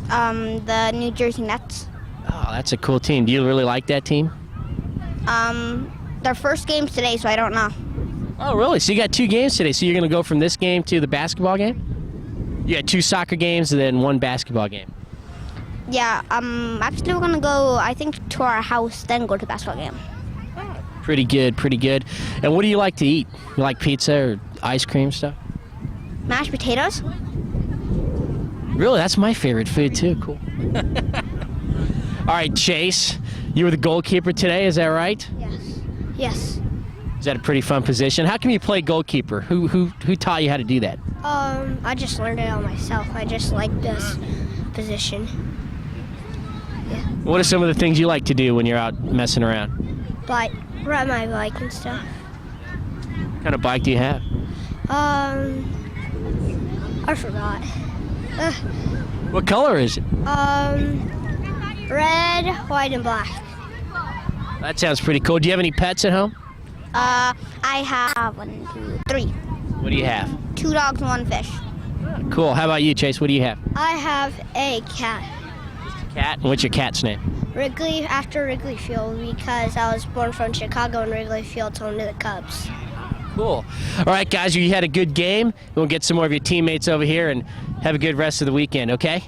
The New Jersey Nets. Oh, that's a cool team. Do you really like that team? Their first game's today, so I don't know. Oh, really? So you got 2 games today. So you're going to go from this game to the basketball game? You got 2 soccer games and then 1 basketball game. Yeah, actually we're gonna go, I think, to our house, then go to the basketball game. Pretty good, pretty good. And what do you like to eat? You like pizza or ice cream stuff? Mashed potatoes? Really? That's my favorite food too. Cool. All right, Chase, you were the goalkeeper today, is that right? Yes. Yes. Is that a pretty fun position? How come you play goalkeeper? Who taught you how to do that? I just learned it all myself. I just like this position. What are some of the things you like to do when you're out messing around? But ride my bike and stuff. What kind of bike do you have? I forgot. What color is it? Red, white, and black. That sounds pretty cool. Do you have any pets at home? I have 1, 2, 3. What do you have? 2 dogs and 1 fish. Cool. How about you, Chase? What do you have? I have a cat. Cat. What's your cat's name? Wrigley, after Wrigley Field, because I was born from Chicago and Wrigley Field's home to the Cubs. Cool. All right, guys, you had a good game. We'll get some more of your teammates over here and have a good rest of the weekend, okay?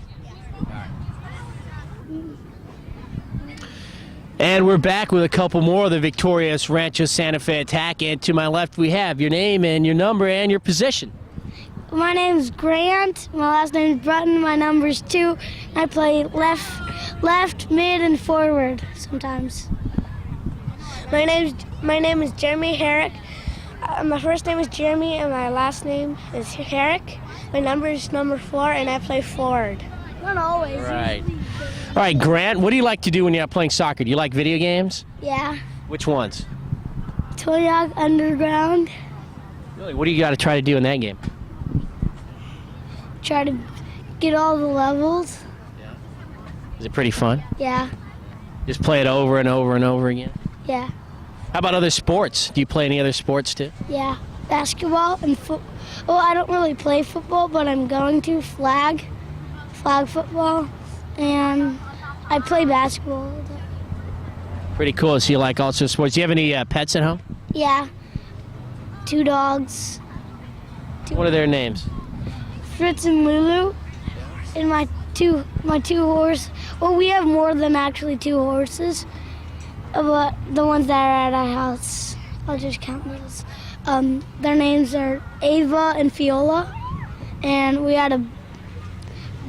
And we're back with a couple more of the victorious Rancho Santa Fe Attack. And to my left, we have your name and your number and your position. My name's Grant. My last name's Button. My number's 2. I play left, mid, and forward sometimes. My name is Jeremy Herrick. My first name is Jeremy, and my last name is Herrick. My number is number 4, and I play forward. Not always. Right. All right, Grant, what do you like to do when you're not playing soccer? Do you like video games? Yeah. Which ones? Toy Dog Underground. Really? What do you got to try to do in that game? Try to get all the levels. Is it pretty fun? Yeah. Just play it over and over and over again? Yeah. How about other sports? Do you play any other sports too? Yeah. Basketball and football. Well, I don't really play football, but I'm going to flag football, and I play basketball. Pretty cool. So you like all sorts of sports. Do you have any pets at home? Yeah. 2 dogs. What are their names? Fritz and Lulu. And my two horses. Well, we have more than actually 2 horses, but the ones that are at our house, I'll just count those. Their names are Ava and Fiola, and we had a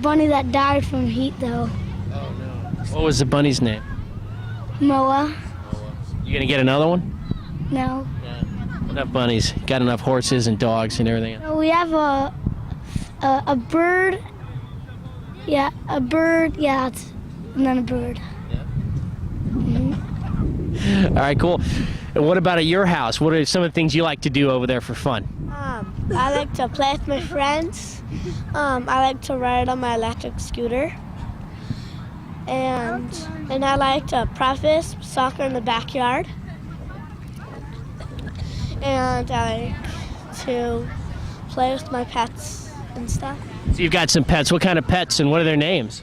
bunny that died from heat though. Oh no. What was the bunny's name? Moa. You gonna get another one? No. Enough bunnies. Got enough horses and dogs and everything else. We have a bird. Yeah, a bird. Yeah, and then a bird. All right, cool. And what about at your house? What are some of the things you like to do over there for fun? I like to play with my friends. I like to ride on my electric scooter. And I like to practice soccer in the backyard. And I like to play with my pets and stuff. So you've got some pets. What kind of pets and what are their names?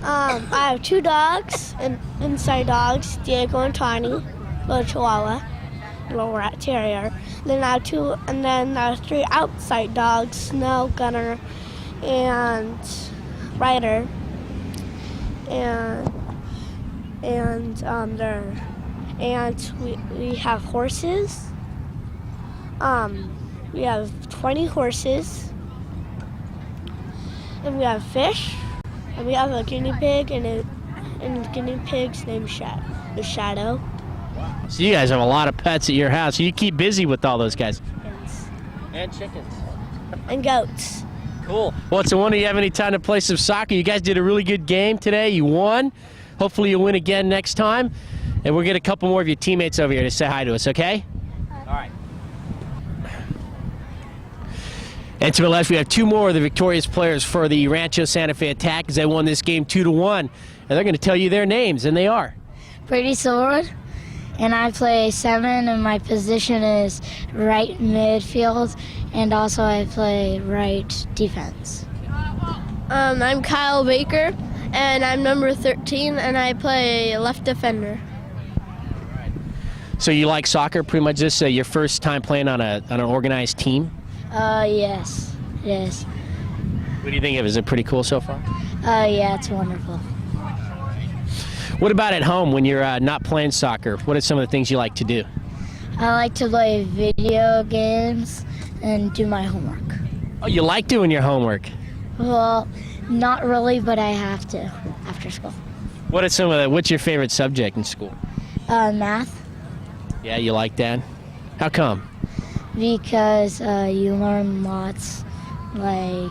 I have 2 dogs, and inside dogs, Diego and Tawny, little Chihuahua, little rat terrier. Then I have 3 outside dogs, Snow, Gunner, and Ryder. And we have horses. We have 20 horses, and we have fish, and we have a guinea pig, and the guinea pig's named Shadow. So you guys have a lot of pets at your house. You keep busy with all those guys. Chickens. And chickens. And goats. Cool. Well, it's a wonder you have any time to play some soccer. You guys did a really good game today. You won. Hopefully you'll win again next time. And we'll get a couple more of your teammates over here to say hi to us, okay? All right. And to the left, we have two more of the victorious players for the Rancho Santa Fe Attack as they won this game 2-1. And they're going to tell you their names, and they are. Brady Silverwood, and I play 7, and my position is right midfield, and also I play right defense. I'm Kyle Baker, and I'm number 13, and I play left defender. So you like soccer pretty much? This your first time playing on an organized team? Yes, it is. What do you think of it? Is it pretty cool so far? Yeah, it's wonderful. What about at home when you're not playing soccer? What are some of the things you like to do? I like to play video games and do my homework. Oh, you like doing your homework? Well, not really, but I have to after school. What are some of the, what's your favorite subject in school? Math, Yeah, you like that? How come? because you learn lots, like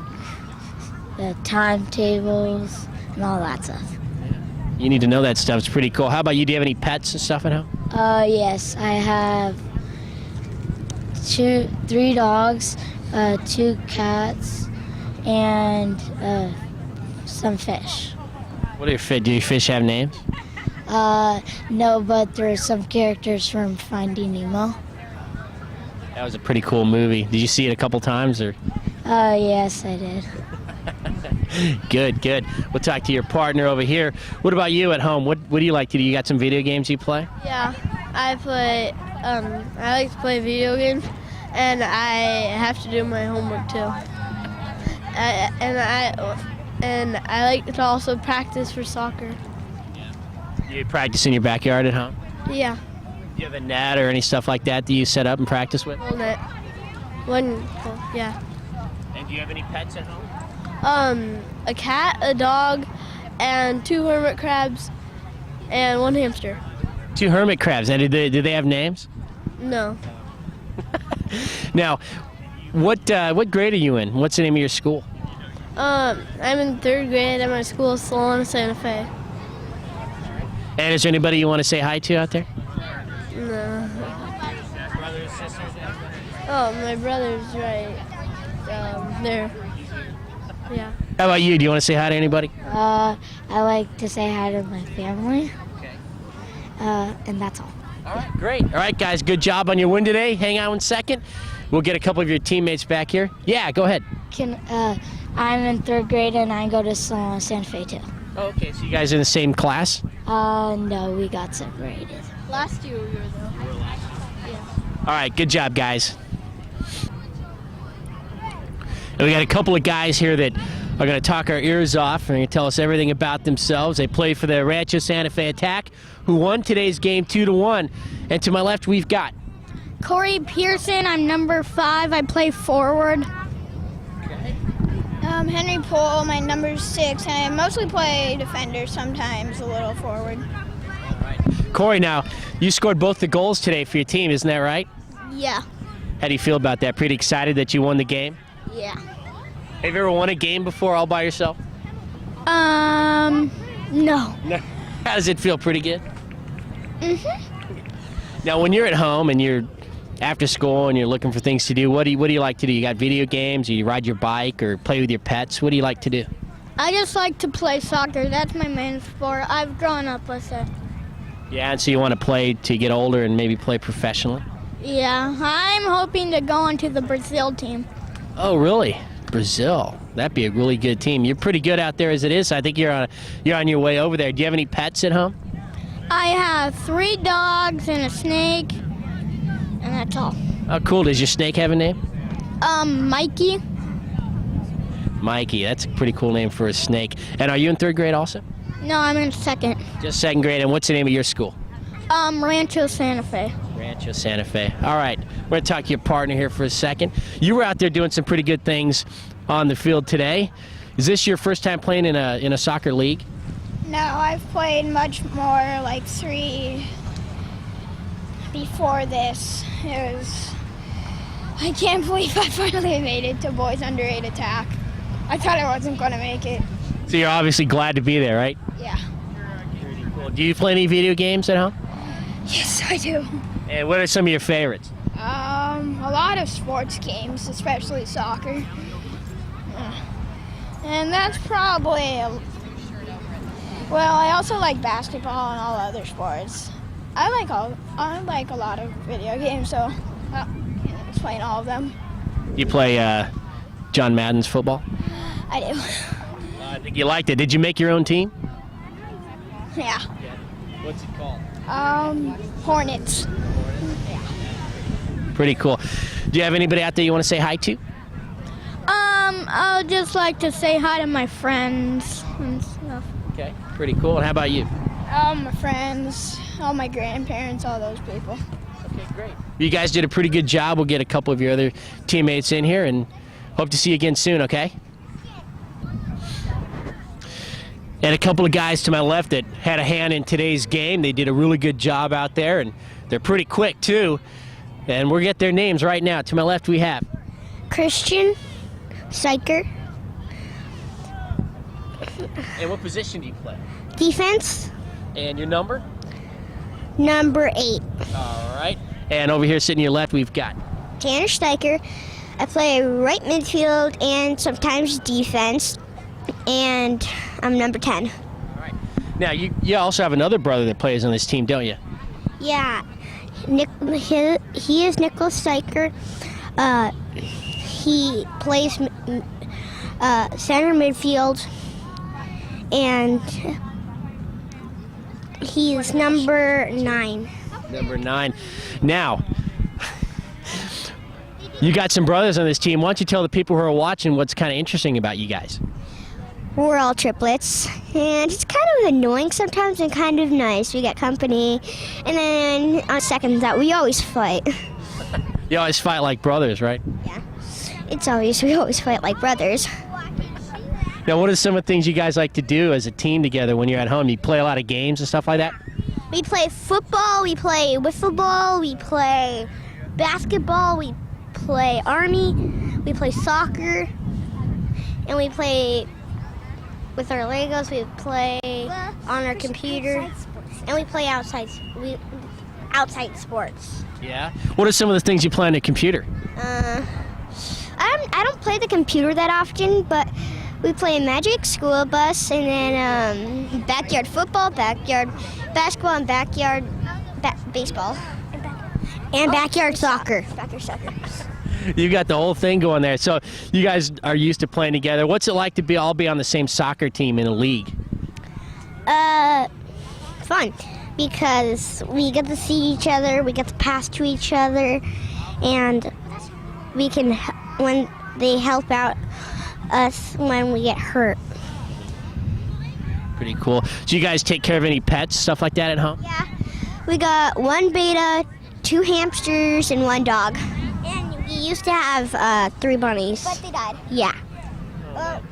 the timetables and all that stuff. You need to know that stuff. It's pretty cool. How about you? Do you have any pets and stuff at home? Yes, I have 3 dogs, 2 cats, and some fish. What are your fish? Do your fish have names? No, but there's some characters from Finding Nemo. That was a pretty cool movie. Did you see it a couple times or? Yes, I did. Good, good. We'll talk to your partner over here. What about you at home? What do you like to do? You got some video games you play? Yeah, I like to play video games, and I have to do my homework too. And I like to also practice for soccer. You practice in your backyard at home? Yeah, Do you have a net or any stuff like that you set up and practice with? hold it. Yeah. And do you have any pets at home? A cat, a dog, and 2 hermit crabs, and 1 hamster. 2 hermit crabs. And do they have names? No. Now, what grade are you in? What's the name of your school? I'm in 3rd grade at my school, Solana Santa Fe. And is there anybody you want to say hi to out there? No. Oh, my brother's right there. Yeah. How about you? Do you want to say hi to anybody? I like to say hi to my family. And that's all. All right, great. All right, guys, good job on your win today. Hang on 1 second. We'll get a couple of your teammates back here. Yeah, go ahead. I'm in 3rd grade and I go to Santa Fe too. Okay, so you guys are in the same class? No, we got separated. Last year we were though. All right, good job, guys. And we got a couple of guys here that are going to talk our ears off and they're going to tell us everything about themselves. They play for the Rancho Santa Fe Attack, who won today's game 2-1. And to my left, we've got Corey Pearson, I'm number 5. I play forward. Henry Pohl, my number's 6, and I mostly play defender, sometimes a little forward. Corey. Now, you scored both the goals today for your team, isn't that right? Yeah. How do you feel about that? Pretty excited that you won the game? Yeah. Have you ever won a game before all by yourself? No. How does it feel? Pretty good? Mm-hmm. Now, when you're at home and you're after school and you're looking for things to do, what do you like to do? You got video games, or you ride your bike, or play with your pets? What do you like to do? I just like to play soccer. That's my main sport. I've grown up with it. Yeah, and so you want to play to get older and maybe play professionally? Yeah, I'm hoping to go into the Brazil team. Oh, really? Brazil. That'd be a really good team. You're pretty good out there as it is. So I think you're on your way over there. Do you have any pets at home? I have 3 dogs and a snake, and that's all. Oh, cool. Does your snake have a name? Mikey. Mikey. That's a pretty cool name for a snake. And are you in 3rd grade also? No, I'm in 2nd. Just 2nd grade. And what's the name of your school? Rancho Santa Fe. Rancho Santa Fe. All right. We're going to talk to your partner here for a second. You were out there doing some pretty good things on the field today. Is this your first time playing in a soccer league? No, I've played much more, like 3 before this. I can't believe I finally made it to Boys Under 8 Attack. I thought I wasn't going to make it. So you're obviously glad to be there, right? Yeah. Pretty cool. Do you play any video games at home? Yes, I do. And what are some of your favorites? I A lot of sports games, especially soccer. And that's probably, well, I also like basketball and all other sports. I like a lot of video games, so I was playing all of them. You play John Madden's football? I do. I think you liked it. Did you make your own team? Yeah. What's it called? Hornets. Pretty cool. Do you have anybody out there you want to say hi to? I'll just like to say hi to my friends and stuff. Okay, pretty cool. And how about you? My friends, all my grandparents, all those people. Okay, great. You guys did a pretty good job. We'll get a couple of your other teammates in here and hope to see you again soon, okay? And a couple of guys to my left that had a hand in today's game. They did a really good job out there, and they're pretty quick, too. And we'll get their names right now. To my left, we have Christian Steiker, And what position do you play? defense, And your number? number 8. All right. And over here sitting to your left, we've got Tanner Steiker. I play right midfield and sometimes defense, and I'm number 10. All right. Now, you also have another brother that plays on this team, don't you? Yeah, he is Nicholas Steiker. He plays center midfield, and he's number 9. Number 9. Now, you got some brothers on this team. Why don't you tell the people who are watching what's kind of interesting about you guys? We're all triplets, and it's kind of annoying sometimes and kind of nice. We get company, and then on second thought, we always fight. You always fight like brothers, right? Yeah, we always fight like brothers. Now, what are some of the things you guys like to do as a team together when you're at home? You play a lot of games and stuff like that? We play football, we play wiffle ball, we play basketball, we play army, we play soccer, and we play with our Legos, we play on our computer, and we play outside sports. Yeah. What are some of the things you play on the computer? I don't play the computer that often, but we play Magic, School Bus, and then backyard football, backyard basketball, and backyard baseball, and backyard soccer. Backyard soccer. You got the whole thing going there. So you guys are used to playing together. What's it like to all be on the same soccer team in a league? Fun, because we get to see each other, we get to pass to each other, and we can, when they help out us when we get hurt. Pretty cool. So you guys take care of any pets, stuff like that at home? Yeah, we got 1 beta, 2 hamsters, and 1 dog. And we used to have 3 bunnies. But they died. Yeah.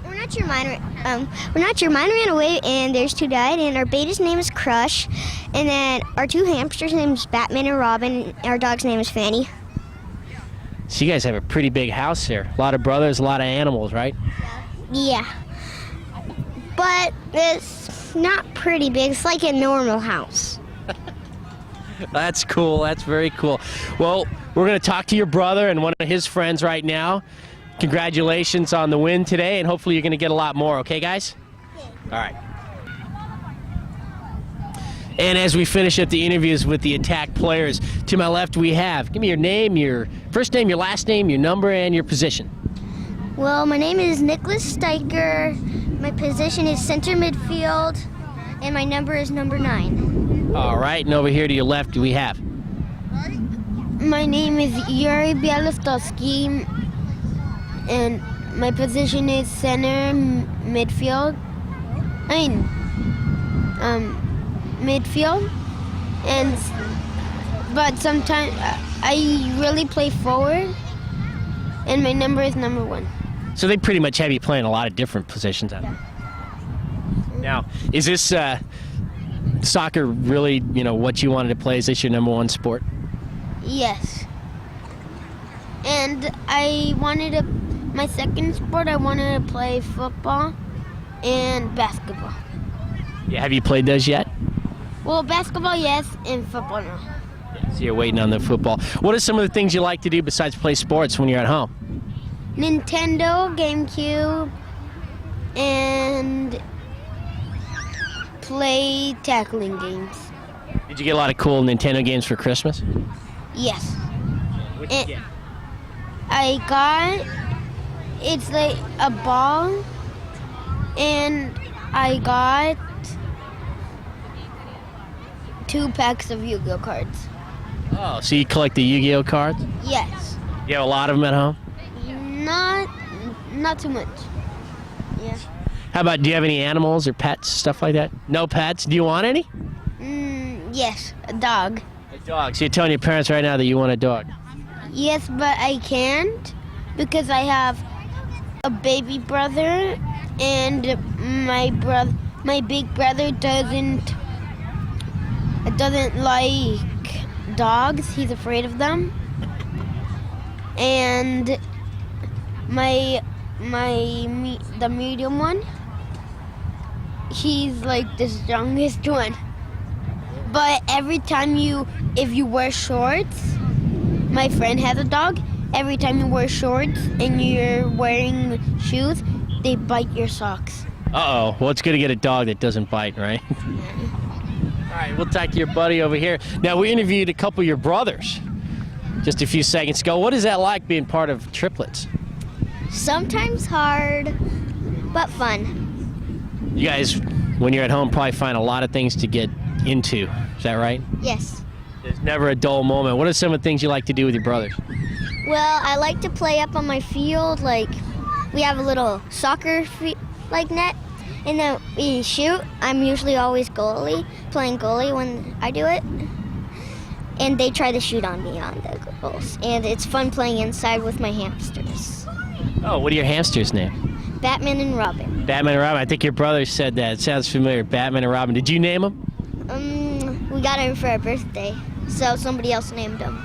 We're not sure mine ran away, and there's 2 died, and our beta's name is Crush, and then our 2 hamsters' names Batman and Robin, and our dog's name is Fanny. So you guys have a pretty big house here. A lot of brothers, a lot of animals, right? Yeah. But it's not pretty big. It's like a normal house. That's cool. That's very cool. Well, we're going to talk to your brother and one of his friends right now. Congratulations on the win today, and hopefully you're going to get a lot more. Okay, guys? All right. And as we finish up the interviews with the Attack players, to my left we have, give me your name, your first name, your last name, your number, and your position. Well, my name is Nicholas Steiker. My position is center midfield, and my number is number 9. All right, and over here to your left we have. My name is Rb Renegades, and my position is center midfield. Midfield, but sometimes I really play forward, and my number is number 1. So they pretty much have you playing a lot of different positions out there. Now, is this soccer really, what you wanted to play? Is this your number 1 sport? Yes. And my second sport, I wanted to play football and basketball. Yeah, have you played those yet? Well, basketball, yes, and football, no. So you're waiting on the football. What are some of the things you like to do besides play sports when you're at home? Nintendo, GameCube, and play tackling games. Did you get a lot of cool Nintendo games for Christmas? Yes. What'd you get? I got, it's like a ball, and I got 2 packs of Yu-Gi-Oh cards. Oh, so you collect the Yu-Gi-Oh cards? Yes. You have a lot of them at home? Not too much. Yeah. How about, do you have any animals or pets, stuff like that? No pets? Do you want any? Yes, a dog. A dog. So you're telling your parents right now that you want a dog? Yes, but I can't because I have a baby brother, and my big brother doesn't like dogs. He's afraid of them. And the medium one, he's like the strongest one. But every time if you wear shorts, my friend has a dog, every time you wear shorts and you're wearing shoes, they bite your socks. Uh-oh. Well, it's good to get a dog that doesn't bite, right? All right, we'll talk to your buddy over here. Now, we interviewed a couple of your brothers just a few seconds ago. What is that like being part of triplets? Sometimes hard, but fun. You guys, when you're at home, probably find a lot of things to get into. Is that right? Yes. There's never a dull moment. What are some of the things you like to do with your brothers? Well, I like to play up on my field. Like, we have a little soccer net, and then we shoot. I'm usually always playing goalie when I do it. And they try to shoot on me on the goals. And it's fun playing inside with my hamsters. Oh, what are your hamsters' name? Batman and Robin. Batman and Robin. I think your brother said that. It sounds familiar. Batman and Robin. Did you name them? We got him for our birthday, so somebody else named him.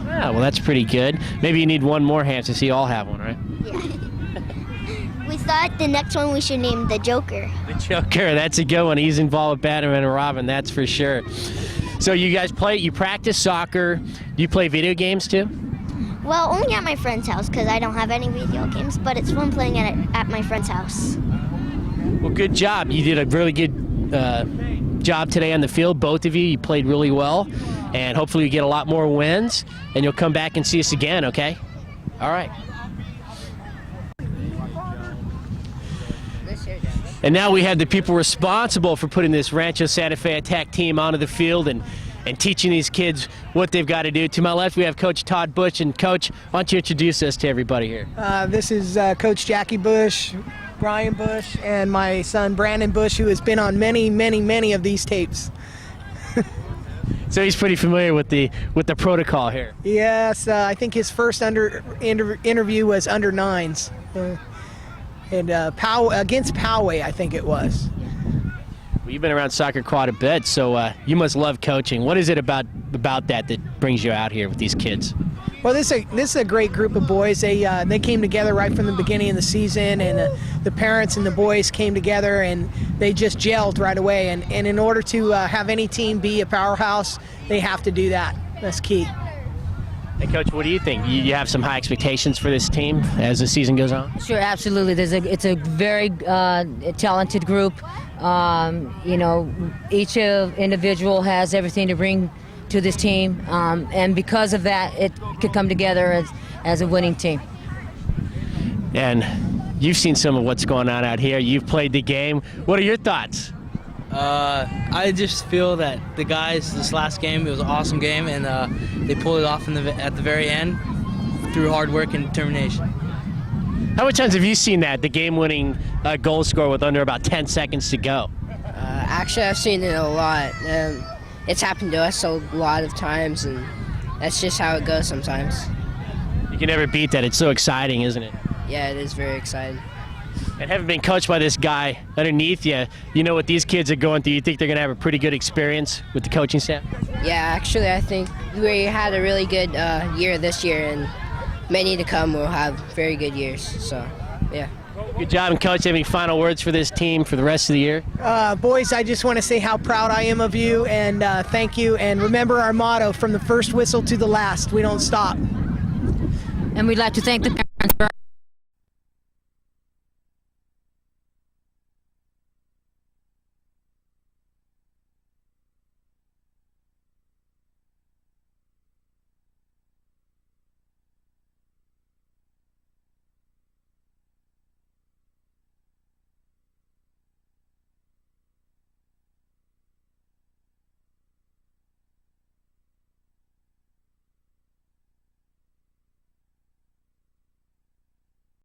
Ah, well, that's pretty good. Maybe you need one more hamster so you all have one, right? Yeah. We thought the next one we should name the Joker. The Joker. That's a good one. He's involved with Batman and Robin, that's for sure. So you guys you practice soccer. Do you play video games too? Well, only at my friend's house because I don't have any video games, but it's fun playing at my friend's house. Well, good job. You did a really good job today on the field, both of you. You played really well, and hopefully you get a lot more wins, and you'll come back and see us again, okay? All right. And now we have the people responsible for putting this Rancho Santa Fe Attack team onto the field and teaching these kids what they've got to do. To my left, we have Coach Todd Bush. And Coach, why don't you introduce us to everybody here? This is Coach Jackie Bush, Brian Bush, and my son Brandon Bush, who has been on many, many, many of these tapes. So he's pretty familiar with the protocol here. Yes, I think his first interview was under 9s. And against Poway, I think it was. Well, you've been around soccer quite a bit, so you must love coaching. What is it about that brings you out here with these kids? Well, this is a great group of boys. They came together right from the beginning of the season, and the parents and the boys came together, and they just gelled right away. And in order to have any team be a powerhouse, they have to do that. That's key. Hey, Coach, what do you think? You have some high expectations for this team as the season goes on? Sure, absolutely. It's a very talented group. Each individual has everything to bring to this team, and because of that, it could come together as a winning team. And you've seen some of what's going on out here. You've played the game. What are your thoughts? I just feel that the guys, this last game, it was an awesome game, and they pulled it off at the very end through hard work and determination. How many times have you seen the game-winning goal score with under about 10 seconds to go? Actually, I've seen it a lot. It's happened to us a lot of times, and that's just how it goes sometimes. You can never beat that. It's so exciting, isn't it? Yeah, it is very exciting. And having been coached by this guy underneath you, you know what these kids are going through. You think they're going to have a pretty good experience with the coaching staff? Yeah, actually, I think we had a really good year this year, and many to come will have very good years. So, yeah. Good job. And Coach, any final words for this team for the rest of the year? Boys, I just want to say how proud I am of you, and thank you. And remember our motto, from the first whistle to the last, we don't stop. And we'd like to thank the parents for